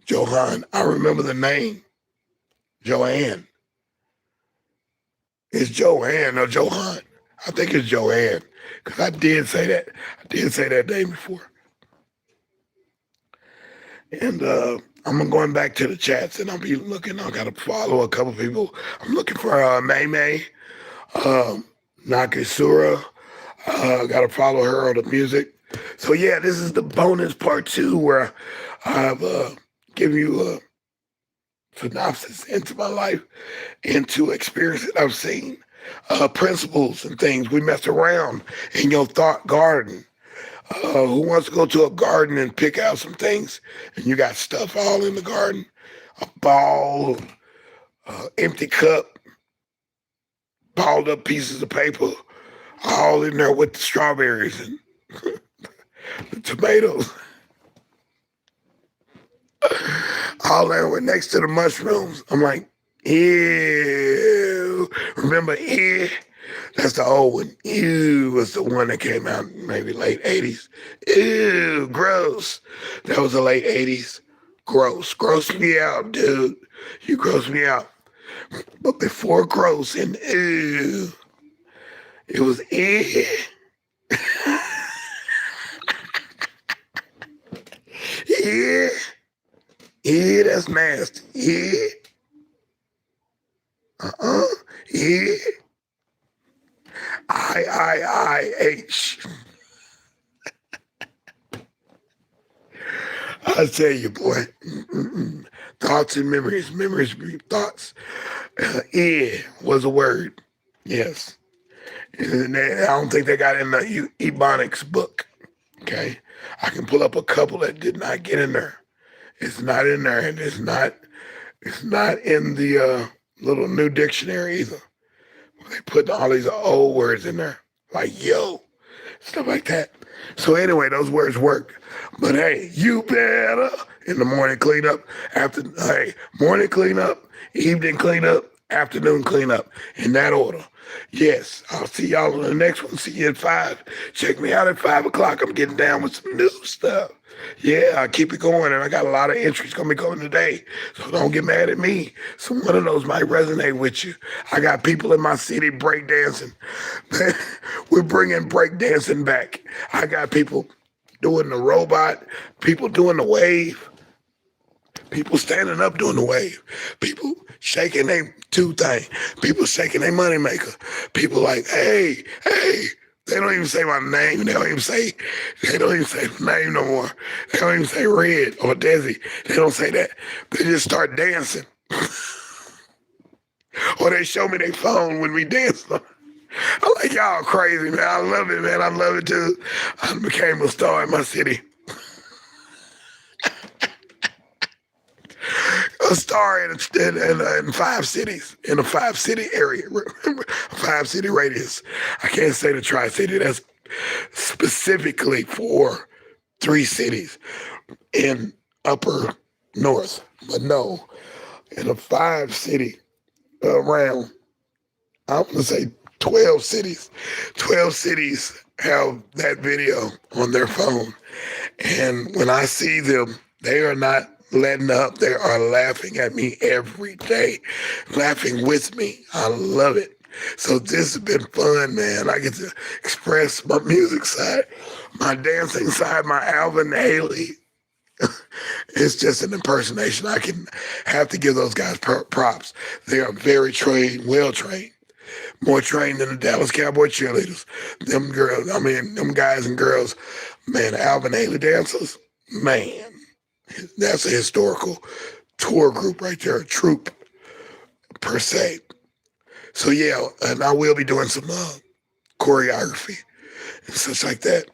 Johan. I remember the name, Joanne. It's Joanne or Johan. I think it's Joanne. Because I did say that. I did say that name before. And I'm going back to the chats and I'll be looking. I got to follow a couple people. I'm looking for May May, um, Nakasura. Got to follow her on the music. So yeah, this is the bonus part 2 where I've given you a synopsis into my life, into experiences I've seen, principles and things. We mess around in your thought garden. Who wants to go to a garden and pick out some things? And you got stuff all in the garden, a ball, empty cup, balled up pieces of paper, all in there with the strawberries and the tomatoes. All there with next to the mushrooms. I'm like, ew. Remember, ew? That's the old one. Ew was the one that came out maybe late 80s. Ew, gross. That was the late 80s. Gross. Gross me out, dude. You gross me out. But before gross and ew, it was ew. Yeah. Yeah, that's nasty. Yeah. Uh-uh. Yeah. I-H. I tell you, boy. Mm-mm. Thoughts and memories. Memories be thoughts. Yeah was a word. Yes. And I don't think they got in the Ebonics book. Okay. I can pull up a couple that did not get in there. It's not in there, and it's not in the little new dictionary either. They put all these old words in there, like yo, stuff like that. So anyway, those words work. But hey, you better in the morning cleanup, morning cleanup, evening cleanup, afternoon cleanup, in that order. Yes, I'll see y'all on the next one. See you at 5. Check me out at 5 o'clock. I'm getting down with some new stuff. Yeah, I'll keep it going, and I got a lot of entries gonna be going today. So don't get mad at me. Some one of those might resonate with you. I got people in my city breakdancing. We're bringing breakdancing back. I got people doing the robot, people doing the wave, people standing up doing the wave, people shaking their two thing, people shaking their money maker, people like, hey, hey. They don't even say my name. They don't even say my name no more. They don't even say Red or deSz'e. They don't say that. They just start dancing. Or they show me their phone when we dance. I'm like, y'all crazy, man. I love it, man. I love it too. I became a star in my city. A star in 5 cities, in a 5-city area, 5-city radius. I can't say the Tri-City. That's specifically for 3 cities in upper north. But no, in a 5-city around, I'm going to say 12 cities. 12 cities have that video on their phone. And when I see them, they are not letting up. They are laughing at me every day, laughing with me. I love it. So this has been fun, man. I get to express my music side, my dancing side, my Alvin Ailey. It's just an impersonation. I can have to give those guys props. They are very trained, well trained, more trained than the Dallas Cowboy cheerleaders. Them guys and girls, man, Alvin Ailey dancers, man. That's a historical tour group right there, a troupe per se. So yeah, and I will be doing some choreography and such like that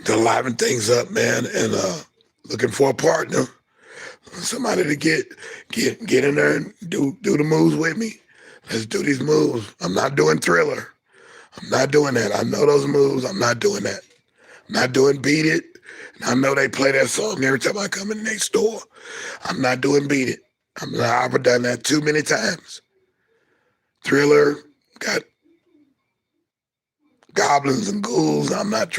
to liven things up, man. And looking for a partner, somebody to get in there and do the moves with me. Let's do these moves. I'm not doing Thriller. I'm not doing that. I know those moves. I'm not doing that. I'm not doing Beat It. I know they play that song every time I come in next door. I'm not doing Beat It. I've done that too many times. Thriller got goblins and ghouls. I'm not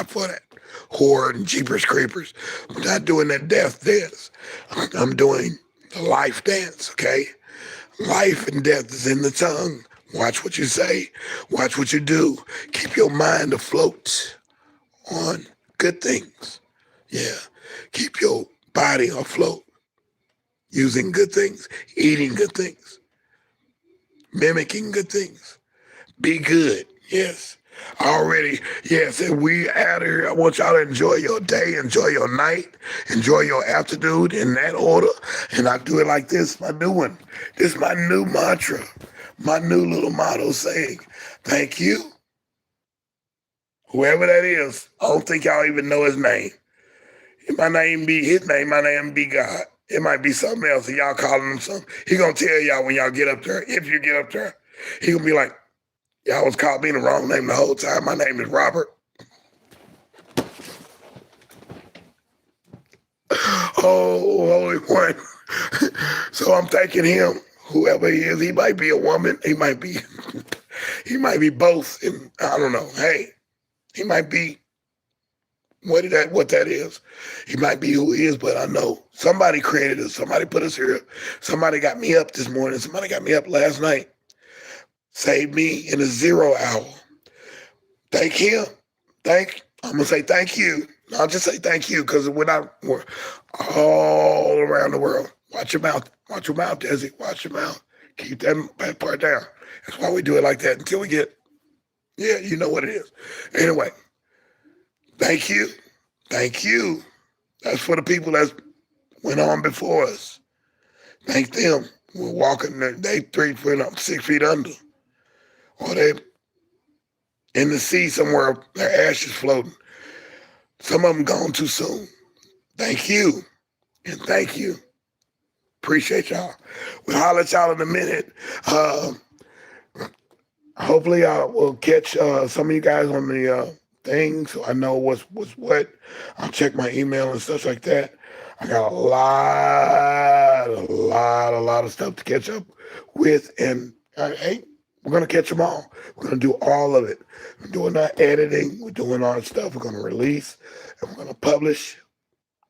for that. Horror and Jeepers Creepers. I'm not doing that death dance. I'm doing the life dance, okay? Life and death is in the tongue. Watch what you say. Watch what you do. Keep your mind afloat on good things. Yeah. Keep your body afloat using good things, eating good things, mimicking good things. Be good. Yes. Already, yes, and we out of here. I want y'all to enjoy your day, enjoy your night, enjoy your afternoon in that order. And I do it like this, my new one. This is my new mantra, my new little motto saying, thank you, whoever that is. I don't think y'all even know his name. It might not even be his name, might not even be God. It might be something else, and y'all calling him something. He gonna tell y'all when y'all get up there, if you get up there. He gonna be like, y'all was calling me the wrong name the whole time. My name is Robert. Oh, Holy One. So I'm thanking him, whoever he is. He might be a woman. He might be both. And I don't know. Hey, he might be what that is. He might be who he is, but I know somebody created us. Somebody put us here. Somebody got me up this morning. Somebody got me up last night. Saved me in a 0 hour. Thank him. I'm gonna say thank you. I'll just say thank you because we're all around the world. Watch your mouth. Watch your mouth, deSz'e. Watch your mouth. Keep that part down. That's why we do it like that until we get, yeah, you know what it is. Anyway, thank you. Thank you. That's for the people that went on before us. Thank them. We're walking, they 3 feet up, 6 feet under. Or they in the sea somewhere, their ashes floating. Some of them gone too soon. Thank you. And thank you. Appreciate y'all. We'll holler at y'all in a minute. Hopefully, I will catch some of you guys on the thing, so I know what's what. I'll check my email and stuff like that. I got a lot of stuff to catch up with, and hey, we're gonna catch them all. We're gonna do all of it. We're doing our editing. We're doing our stuff. We're gonna release, and we're gonna publish,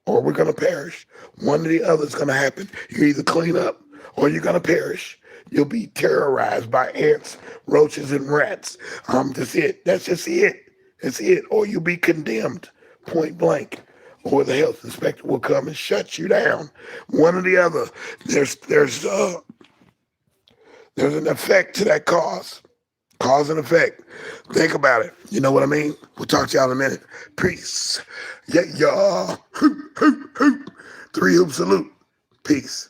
or we're going to perish. One or the other is going to happen. You either clean up or you're going to perish. You'll be terrorized by ants, roaches, and rats. That's it. That's just it. That's it. Or you'll be condemned, point blank. Or the health inspector will come and shut you down. One or the other. There's an effect to that cause. Cause and effect. Think about it. You know what I mean? We'll talk to y'all in a minute. Peace. Yeah, y'all. Hoop, hoop, hoop. Three hoop salute. Peace.